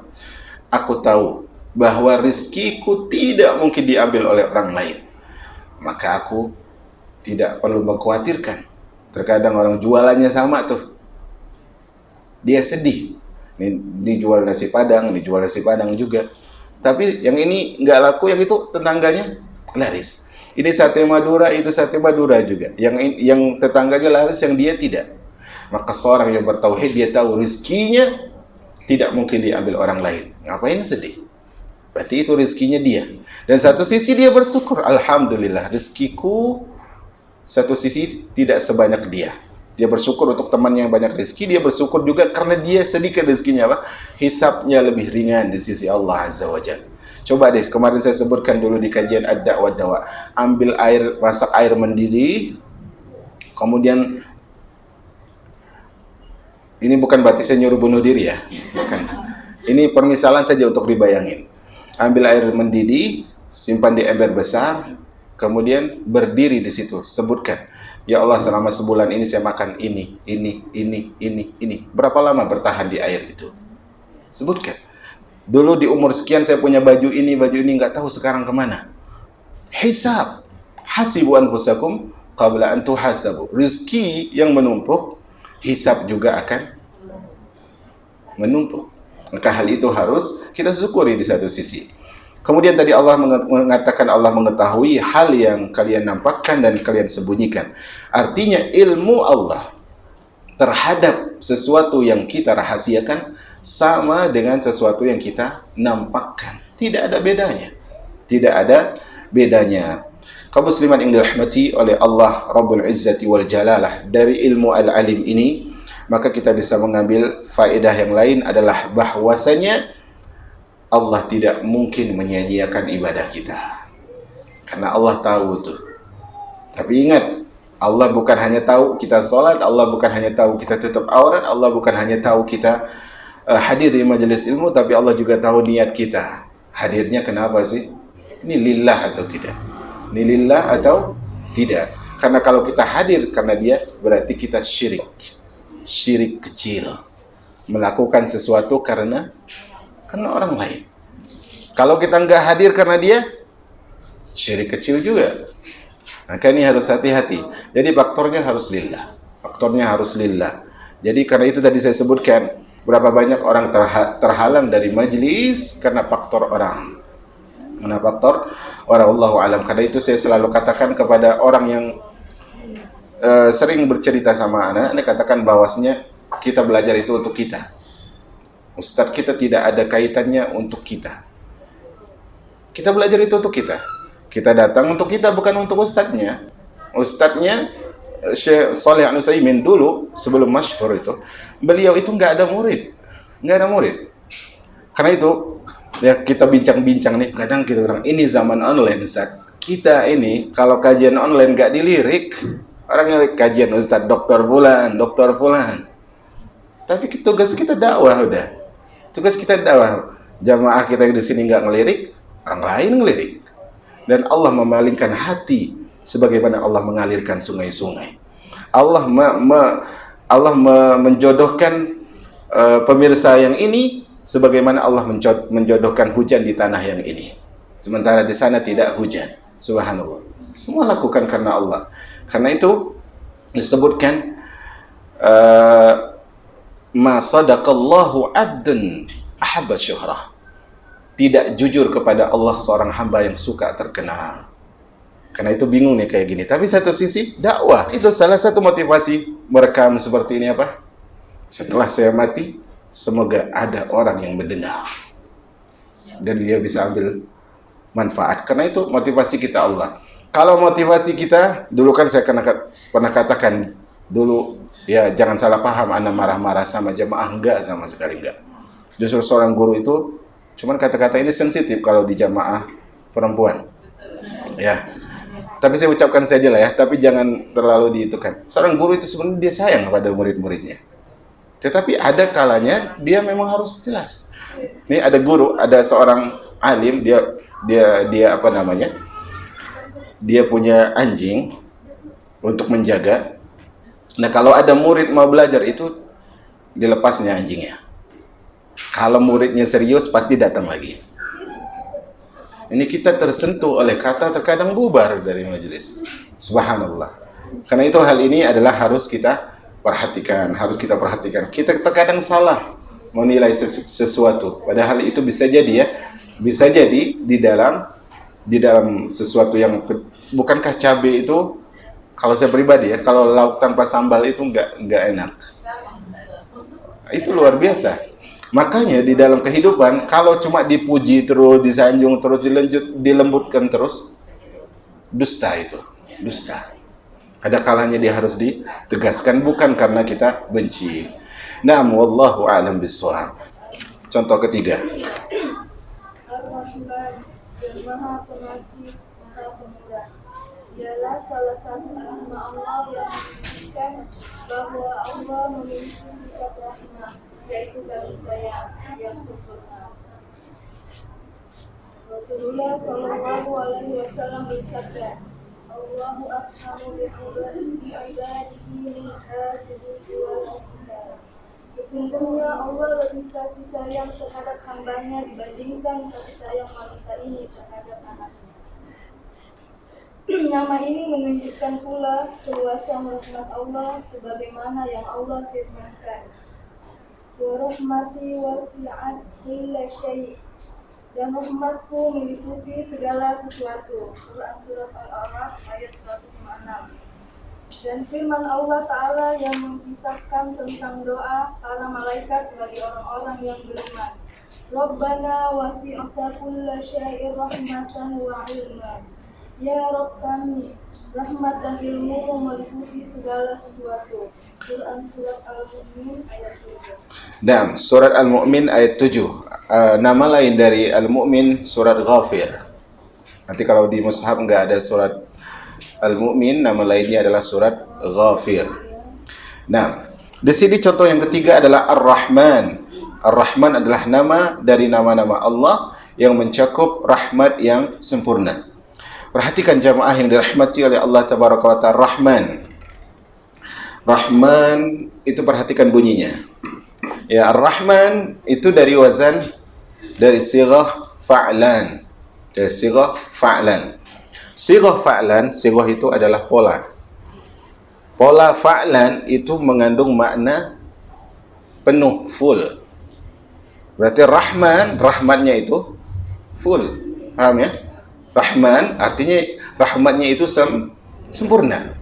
Aku tahu bahwa rizkiku tidak mungkin diambil oleh orang lain, maka aku tidak perlu mengkhawatirkan. Terkadang orang jualannya sama tuh, dia sedih, ini jual nasi padang, ini jual nasi padang juga, tapi yang ini nggak laku, yang itu tetangganya laris. Ini sate Madura, itu sate Madura juga, yang tetangganya laris, yang dia tidak. Maka seorang yang bertauhid, dia tahu rizkinya tidak mungkin diambil orang lain. Ngapain sedih? Berarti itu rizkinya dia. Dan satu sisi dia bersyukur, alhamdulillah rizkiku satu sisi tidak sebanyak dia. Dia bersyukur untuk teman yang banyak rezeki. Dia bersyukur juga karena dia sedikit rezekinya, apa? Hisabnya lebih ringan di sisi Allah Azza wa Jalla. Coba deh, kemarin saya sebutkan dulu di kajian ad-da'wa dawa. Ambil air, masak air mendidih, kemudian ini bukan berarti saya nyuruh bunuh diri ya, bukan. Ini permisalan saja untuk dibayangin. Ambil air mendidih, simpan di ember besar, kemudian berdiri di situ, sebutkan, ya Allah selama sebulan ini saya makan ini. Berapa lama bertahan di air itu? Sebutkan. Dulu di umur sekian saya punya baju ini, nggak tahu sekarang kemana. Hisab. Hasibu anfusakum qabla an tuhasabu. Rizki yang menumpuk, hisab juga akan menumpuk. Maka hal itu harus kita syukuri di satu sisi. Kemudian tadi Allah mengatakan Allah mengetahui hal yang kalian nampakkan dan kalian sembunyikan. Artinya ilmu Allah terhadap sesuatu yang kita rahasiakan sama dengan sesuatu yang kita nampakkan. Tidak ada bedanya. Tidak ada bedanya. Kaum musliman yang dirahmati oleh Allah Rabbul Izzati wal Jalalah, dari ilmu al-alim ini maka kita bisa mengambil faedah yang lain, adalah bahwasanya Allah tidak mungkin menyia-nyiakan ibadah kita. Karena Allah tahu tuh. Tapi ingat, Allah bukan hanya tahu kita sholat, Allah bukan hanya tahu kita tutup aurat, Allah bukan hanya tahu kita hadir di majelis ilmu, tapi Allah juga tahu niat kita. Hadirnya kenapa sih? Ini lillah atau tidak? Ini lillah atau tidak? Karena kalau kita hadir karena dia, berarti kita syirik. Syirik kecil. Melakukan sesuatu karena orang lain. Kalau kita nggak hadir karena dia, syirik kecil juga. Maka ini harus hati-hati. Jadi faktornya harus lillah. Faktornya harus lillah. Jadi karena itu tadi saya sebutkan, berapa banyak orang terhalang dari majlis karena faktor orang. Karena faktor orang, wallahu alam. Karena itu saya selalu katakan kepada orang yang sering bercerita sama anak katakan bahwasanya kita belajar itu untuk kita. Ustadz kita tidak ada kaitannya untuk kita. Kita belajar itu untuk kita. Kita datang untuk kita, bukan untuk ustadznya. Ustadznya Syekh Shalih Al-Utsaimin dulu sebelum masyhur itu, beliau itu nggak ada murid. Karena itu ya kita bincang-bincang nih, kadang kita bilang ini zaman online Ustaz. Kita ini kalau kajian online nggak dilirik, orang yang kajian Ustaz Dr. Fulan. Tapi tugas kita dakwah udah. Tugas kita dakwah. Jamaah kita yang di sini nggak ngelirik, orang lain ngelirik. Dan Allah memalingkan hati sebagaimana Allah mengalirkan sungai-sungai. Allah menjodohkan pemirsa yang ini sebagaimana Allah menjodohkan hujan di tanah yang ini. Sementara di sana tidak hujan. Subhanallah. Semua lakukan karena Allah. Karena itu disebutkan ma sadaqallahu 'abdun ahabba syuhrah. Tidak jujur kepada Allah seorang hamba yang suka terkenal. Karena itu bingung nih kayak gini. Tapi satu sisi dakwah itu salah satu motivasi merekam seperti ini apa? Setelah saya mati, semoga ada orang yang mendengar dan dia bisa ambil manfaat. Karena itu motivasi kita Allah. Kalau motivasi kita, dulu kan saya pernah katakan dulu, ya jangan salah paham, Anda marah-marah sama jamaah, enggak, sama sekali enggak. Justru seorang guru itu, cuman kata-kata ini sensitif kalau di jamaah perempuan. Ya, tapi saya ucapkan saja lah ya, tapi jangan terlalu diitukan. Seorang guru itu sebenarnya dia sayang kepada murid-muridnya. Tetapi ada kalanya dia memang harus jelas. Ini ada guru, ada seorang alim, dia apa namanya? Dia punya anjing untuk menjaga. Nah, kalau ada murid mau belajar itu dilepasnya anjingnya. Kalau muridnya serius pasti datang lagi. Ini kita tersentuh oleh kata, terkadang bubar dari majelis. Subhanallah. Karena itu hal ini adalah harus kita perhatikan, Kita terkadang salah menilai sesuatu. Padahal itu bisa jadi ya, bisa jadi di dalam sesuatu yang, bukankah cabai itu, kalau saya pribadi ya, kalau lauk tanpa sambal itu enggak enak. Itu luar biasa. Makanya di dalam kehidupan, kalau cuma dipuji terus, disanjung terus, dilembutkan terus, dusta itu, dusta. Ada kalanya dia harus ditegaskan, bukan karena kita benci. Naam, wallahu a'lam bishawab. Contoh ketiga. Ar-Rahman, yang Maha Pengasih, Maha Pemurah. Ialah salah satu asma Allah yang menunjukkan bahwa Allah memiliki sifat rahmah, yaitu kasih sayang yang sempurna. Rasulullah Shallallahu Alaihi Wasallam bersabda, Allahu arhamu bi'ibadihi min hadhihi wal anbiya. Sesungguhnya Allah lebih kasih sayang terhadap hambanya dibandingkan kasih sayang wanita ini terhadap anaknya. Nama ini menunjukkan pula keluasan rahmat Allah sebagaimana yang Allah firmankan. Wa rahmati wasi'at kulla syai'. Dan rahmatku meliputi segala sesuatu. Quran Surat Al-A'raf ayat 156. Dan firman Allah Ta'ala yang mengisahkan tentang doa para malaikat bagi orang-orang yang beriman. Rabbana wasi'ta kulla syai'in rahmatan wa ilman. Ya Rabb kami, rahmat dan ilmu meliputi segala sesuatu. Quran Surat Al-Mu'min ayat 7. Naam, Surat Al-Mu'min ayat 7. Nama lain dari Al-Mu'min Surat Ghafir. Nanti kalau di mushaf enggak ada Surat Al-Mu'min, nama lainnya adalah Surat Ghafir. Nah, di sini contoh yang ketiga adalah Ar-Rahman. Ar-Rahman adalah nama dari nama-nama Allah yang mencakup rahmat yang sempurna. Perhatikan jamaah yang dirahmati oleh Allah Tabaraka wa Ta'ala. Rahman. Rahman itu perhatikan bunyinya. Ya, Ar-Rahman itu dari wazan, dari sighah fa'lan. Dari sighah fa'lan. Sighah fa'lan, sighah itu adalah pola. Pola fa'lan itu mengandung makna penuh, full. Berarti Rahman, rahmatnya itu full. Paham ya? Rahman artinya rahmatnya itu sempurna.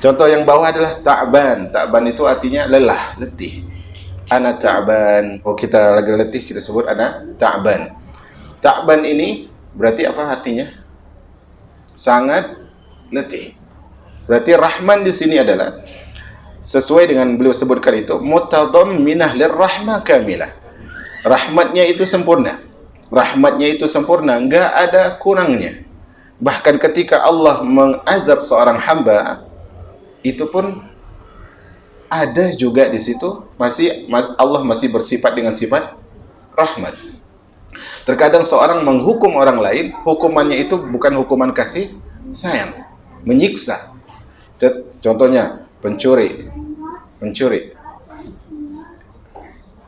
Contoh yang bawah adalah ta'ban. Ta'ban itu artinya lelah, letih. Ana ta'ban. Kalau kita lagi letih kita sebut ana ta'ban. Ta'ban ini berarti apa artinya? Sangat letih. Berarti Rahman di sini adalah sesuai dengan beliau sebutkan itu mutadamminah lirrahmah kamilah. Rahmatnya itu sempurna. Rahmatnya itu sempurna, enggak ada kurangnya. Bahkan ketika Allah mengazab seorang hamba, itu pun ada juga di situ Allah masih bersifat dengan sifat rahmat. Terkadang seorang menghukum orang lain, hukumannya itu bukan hukuman kasih sayang, menyiksa. Contohnya pencuri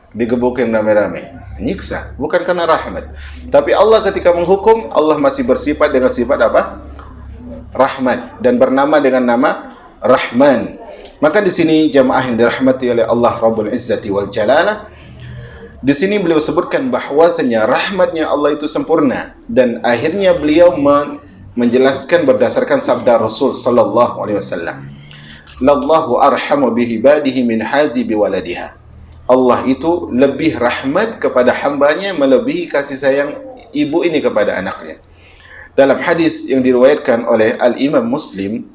digebukin rame-rame, menyiksa, bukan karena rahmat. Tapi Allah ketika menghukum, Allah masih bersifat dengan sifat apa? Rahmat, dan bernama dengan nama Rahman. Maka di sini jamaah yang dirahmati oleh Allah Rabbul Izzati wal Jalalah, di sini beliau sebutkan bahwasanya rahmatnya Allah itu sempurna, dan akhirnya beliau menjelaskan berdasarkan sabda Rasul sallallahu alaihi wasallam. Lallahu arhamu bihibadihi min hadhi biwaladiha. Allah itu lebih rahmat kepada hambanya melebihi kasih sayang ibu ini kepada anaknya. Dalam hadis yang diriwayatkan oleh Al-Imam Muslim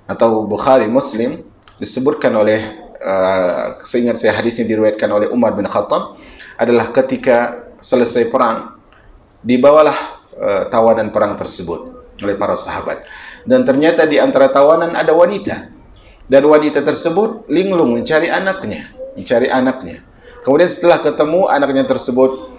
atau Bukhari Muslim, disebutkan oleh seingat saya hadisnya diriwayatkan oleh Umar bin Khattab, adalah ketika selesai perang dibawalah tawanan perang tersebut oleh para sahabat, dan ternyata di antara tawanan ada wanita, dan wanita tersebut linglung mencari anaknya. Kemudian setelah ketemu anaknya tersebut,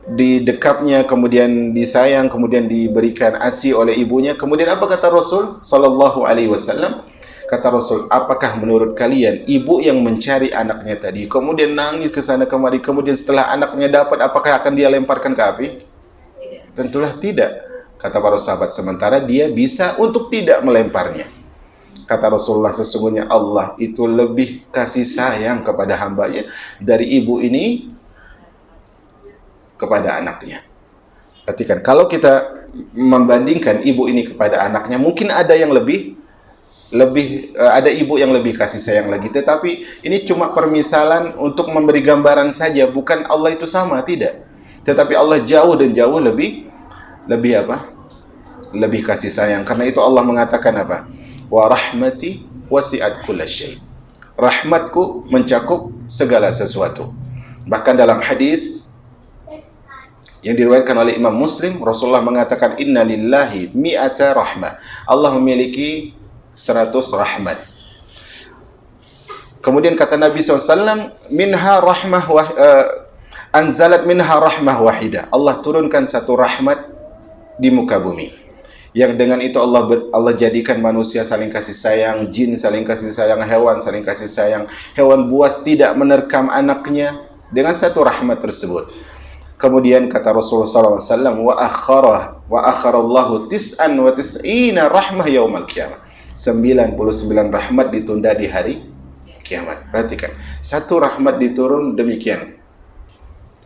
didekapnya, kemudian disayang, kemudian diberikan ASI oleh ibunya. Kemudian apa kata Rasul sallallahu alaihi wasallam? Kata Rasul, apakah menurut kalian ibu yang mencari anaknya tadi kemudian nangis ke sana kemari, kemudian setelah anaknya dapat, apakah akan dia lemparkan ke api? Tentulah tidak, kata para sahabat, sementara dia bisa untuk tidak melemparnya. Kata Rasulullah, sesungguhnya Allah itu lebih kasih sayang kepada hambanya dari ibu ini kepada anaknya. Perhatikan, kalau kita membandingkan ibu ini kepada anaknya, mungkin ada yang lebih ada ibu yang lebih kasih sayang lagi. Tetapi ini cuma permisalan untuk memberi gambaran saja, bukan Allah itu sama, tidak. Tetapi Allah jauh dan jauh lebih apa? Lebih kasih sayang. Karena itu Allah mengatakan apa? Wa rahmati wasi'at kullasyai. Rahmatku mencakup segala sesuatu. Bahkan dalam hadis yang diriwayatkan oleh Imam Muslim, Rasulullah mengatakan inna lillahi mi'ata rahmah. Allah memiliki 100 rahmat. Kemudian kata Nabi SAW, minha rahmah anzalat minha rahmah wahidah. Allah turunkan satu rahmat di muka bumi, yang dengan itu Allah jadikan manusia saling kasih sayang, jin saling kasih sayang, hewan saling kasih sayang. Hewan buas tidak menerkam anaknya dengan satu rahmat tersebut. Kemudian kata Rasulullah SAW, wa akharallahu tis'an wa tis'ina rahmah yaumal qiyamah. 99 rahmat ditunda di hari kiamat. Perhatikan, satu rahmat diturun, demikian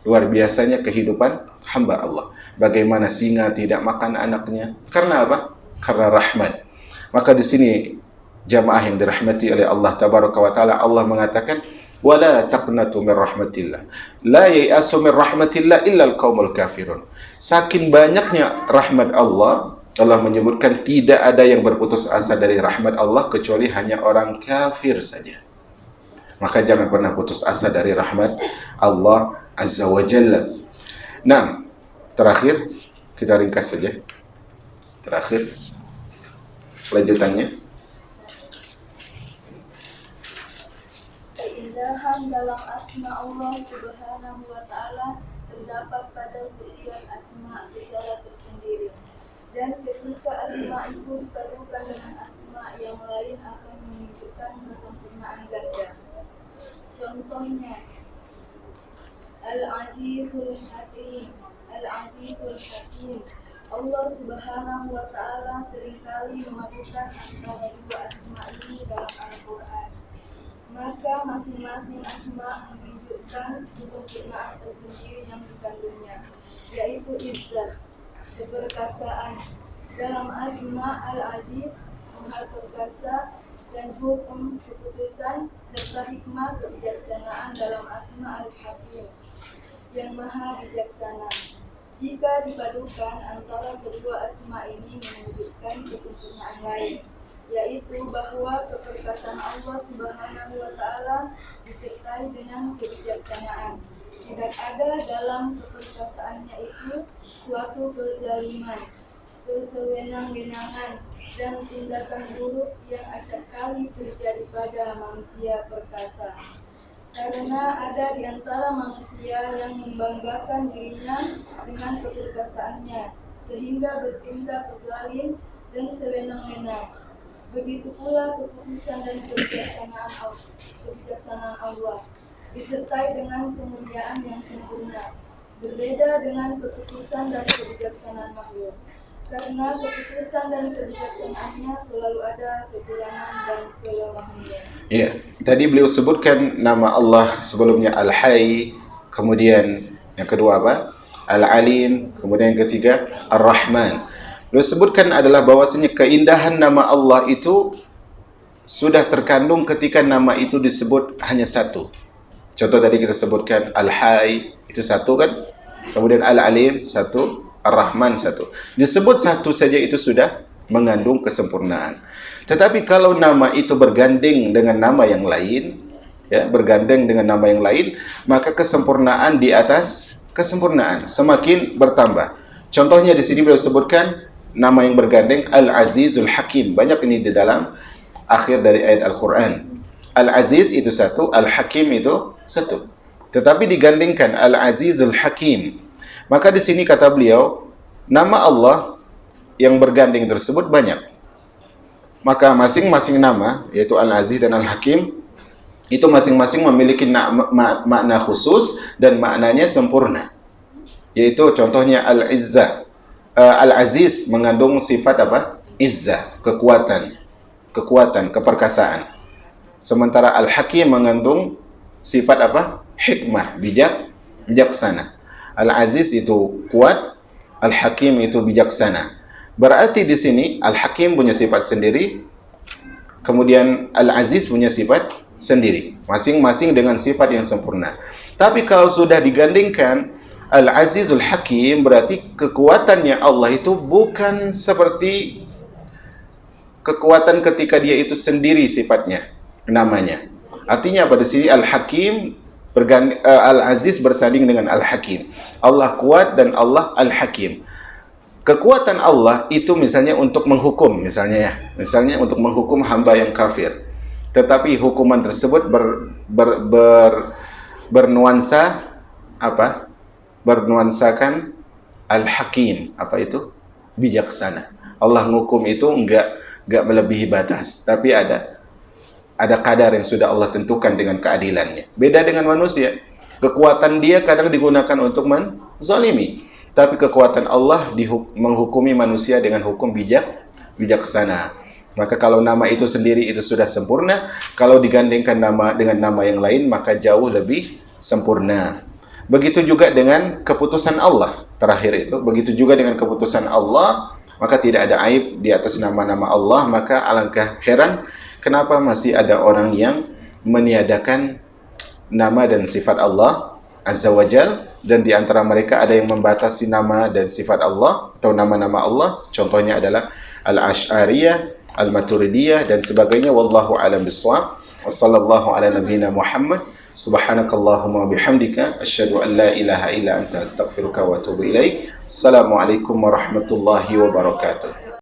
luar biasanya kehidupan hamba Allah. Bagaimana singa tidak makan anaknya? Karena apa? Karena rahmat. Maka di sini jamaah yang dirahmati oleh Allah tabaraka wa taala, Allah mengatakan wala taqnatu min rahmatillah la yai'asu min rahmatillah illa al-qaumul kafirun. Saking banyaknya rahmat Allah, Allah menyebutkan tidak ada yang berputus asa dari rahmat Allah kecuali hanya orang kafir saja. Maka jangan pernah putus asa dari rahmat Allah azza wa jalla. Nah, terakhir kita ringkas saja. Terakhir lanjutannya. Keindahan dalam asma Allah Subhanahu wa taala terdapat pada setiap asma secara tersendiri. Dan ketika asma itu dipadukan dengan asma yang lain akan menunjukkan kesempurnaan ganda. Contohnya Al-Azizul Hakim. Al-Azizul Hakim. Allah Subhanahu wa taala seringkali memadukan antara dua asma ini dalam Al-Qur'an. Maka masing-masing asma menunjukkan kesempurnaan tersendiri yang dikandungnya, yaitu izzat, keperkasaan. Dalam asma Al-Aziz, Maha Perkasa, dan hukum keputusan serta hikmah kebijaksanaan dalam asma Al-Hakim, yang Maha Bijaksana. Jika dipadukan antara kedua asma ini menunjukkan kesempurnaan lain, yaitu bahwa keperkasaan Allah Subhanahu wa taala disertai dengan kebijaksanaan. Tidak ada dalam keperkasaannya itu suatu kezaliman, kesewenang-wenangan, dan tindakan buruk yang acap kali terjadi pada manusia perkasa. Karena ada di antara manusia yang membanggakan dirinya dengan keperkasaannya, sehingga bertindak zalim dan sewenang-wenang. Begitu pula keputusan dan kebijaksanaan Allah disertai dengan kemuliaan yang sempurna, berbeda dengan keputusan dan kebijaksanaan makhluk. Karena keputusan dan kebijaksanaannya selalu ada kekurangan dan kelemahannya. Ya, tadi beliau sebutkan nama Allah sebelumnya Al-Hayy, kemudian yang kedua apa? Al-Alim, kemudian yang ketiga Ar-Rahman. Beliau sebutkan adalah bahwasanya keindahan nama Allah itu sudah terkandung ketika nama itu disebut hanya satu. Contoh tadi kita sebutkan Al-Hayy itu satu kan? Kemudian Al-Alim satu, Ar-Rahman satu. Disebut satu saja itu sudah mengandung kesempurnaan. Tetapi kalau nama itu bergandeng dengan nama yang lain, ya, bergandeng dengan nama yang lain, maka kesempurnaan di atas kesempurnaan semakin bertambah. Contohnya di sini beliau sebutkan nama yang bergandeng Al-Azizul Hakim. Banyak ini di dalam akhir dari ayat Al-Quran. Al-Aziz itu satu, Al-Hakim itu satu. Tetapi digandingkan Al-Azizul Hakim. Maka di sini kata beliau, nama Allah yang bergandeng tersebut banyak. Maka masing-masing nama, yaitu Al-Aziz dan Al-Hakim, itu masing-masing memiliki makna khusus dan maknanya sempurna. Yaitu contohnya Al-Izzah. Al-Aziz mengandung sifat apa? Izzah, kekuatan, keperkasaan. Sementara Al-Hakim mengandung sifat apa? Hikmah, bijaksana. Al-Aziz itu kuat, Al-Hakim itu bijaksana. Berarti di sini Al-Hakim punya sifat sendiri, kemudian Al-Aziz punya sifat sendiri, masing-masing dengan sifat yang sempurna. Tapi kalau sudah digandingkan Al-Azizul Hakim, berarti kekuatannya Allah itu bukan seperti kekuatan ketika dia itu sendiri sifatnya, namanya. Artinya pada sini Al-Hakim Al-Aziz bersanding dengan Al-Hakim. Allah kuat dan Allah Al-Hakim. Kekuatan Allah itu misalnya untuk menghukum, misalnya untuk menghukum hamba yang kafir. Tetapi hukuman tersebut bernuansa apa? Bernuansakan Al-Hakim. Apa itu? Bijaksana. Allah menghukum itu enggak melebihi batas, tapi ada kadar yang sudah Allah tentukan dengan keadilannya. Beda dengan manusia. Kekuatan dia kadang digunakan untuk menzalimi. Tapi kekuatan Allah menghukumi manusia dengan hukum bijaksana. Maka kalau nama itu sendiri itu sudah sempurna, kalau digandengkan nama dengan nama yang lain, maka jauh lebih sempurna. Begitu juga dengan keputusan Allah. Terakhir itu, begitu juga dengan keputusan Allah, maka tidak ada aib di atas nama-nama Allah. Maka alangkah heran kenapa masih ada orang yang meniadakan nama dan sifat Allah Azza wa Jal, dan di antara mereka ada yang membatasi nama dan sifat Allah atau nama-nama Allah. Contohnya adalah Al-Asy'ariyah, Al-Maturidiyah dan sebagainya. Wallahu a'lam bissawab. Wassallallahu ala nabiyyina Muhammad. Subhanakallahumma bihamdika asyhadu an la ilaha illa anta astaghfiruka wa atubu ilaik. Assalamualaikum warahmatullahi wabarakatuh.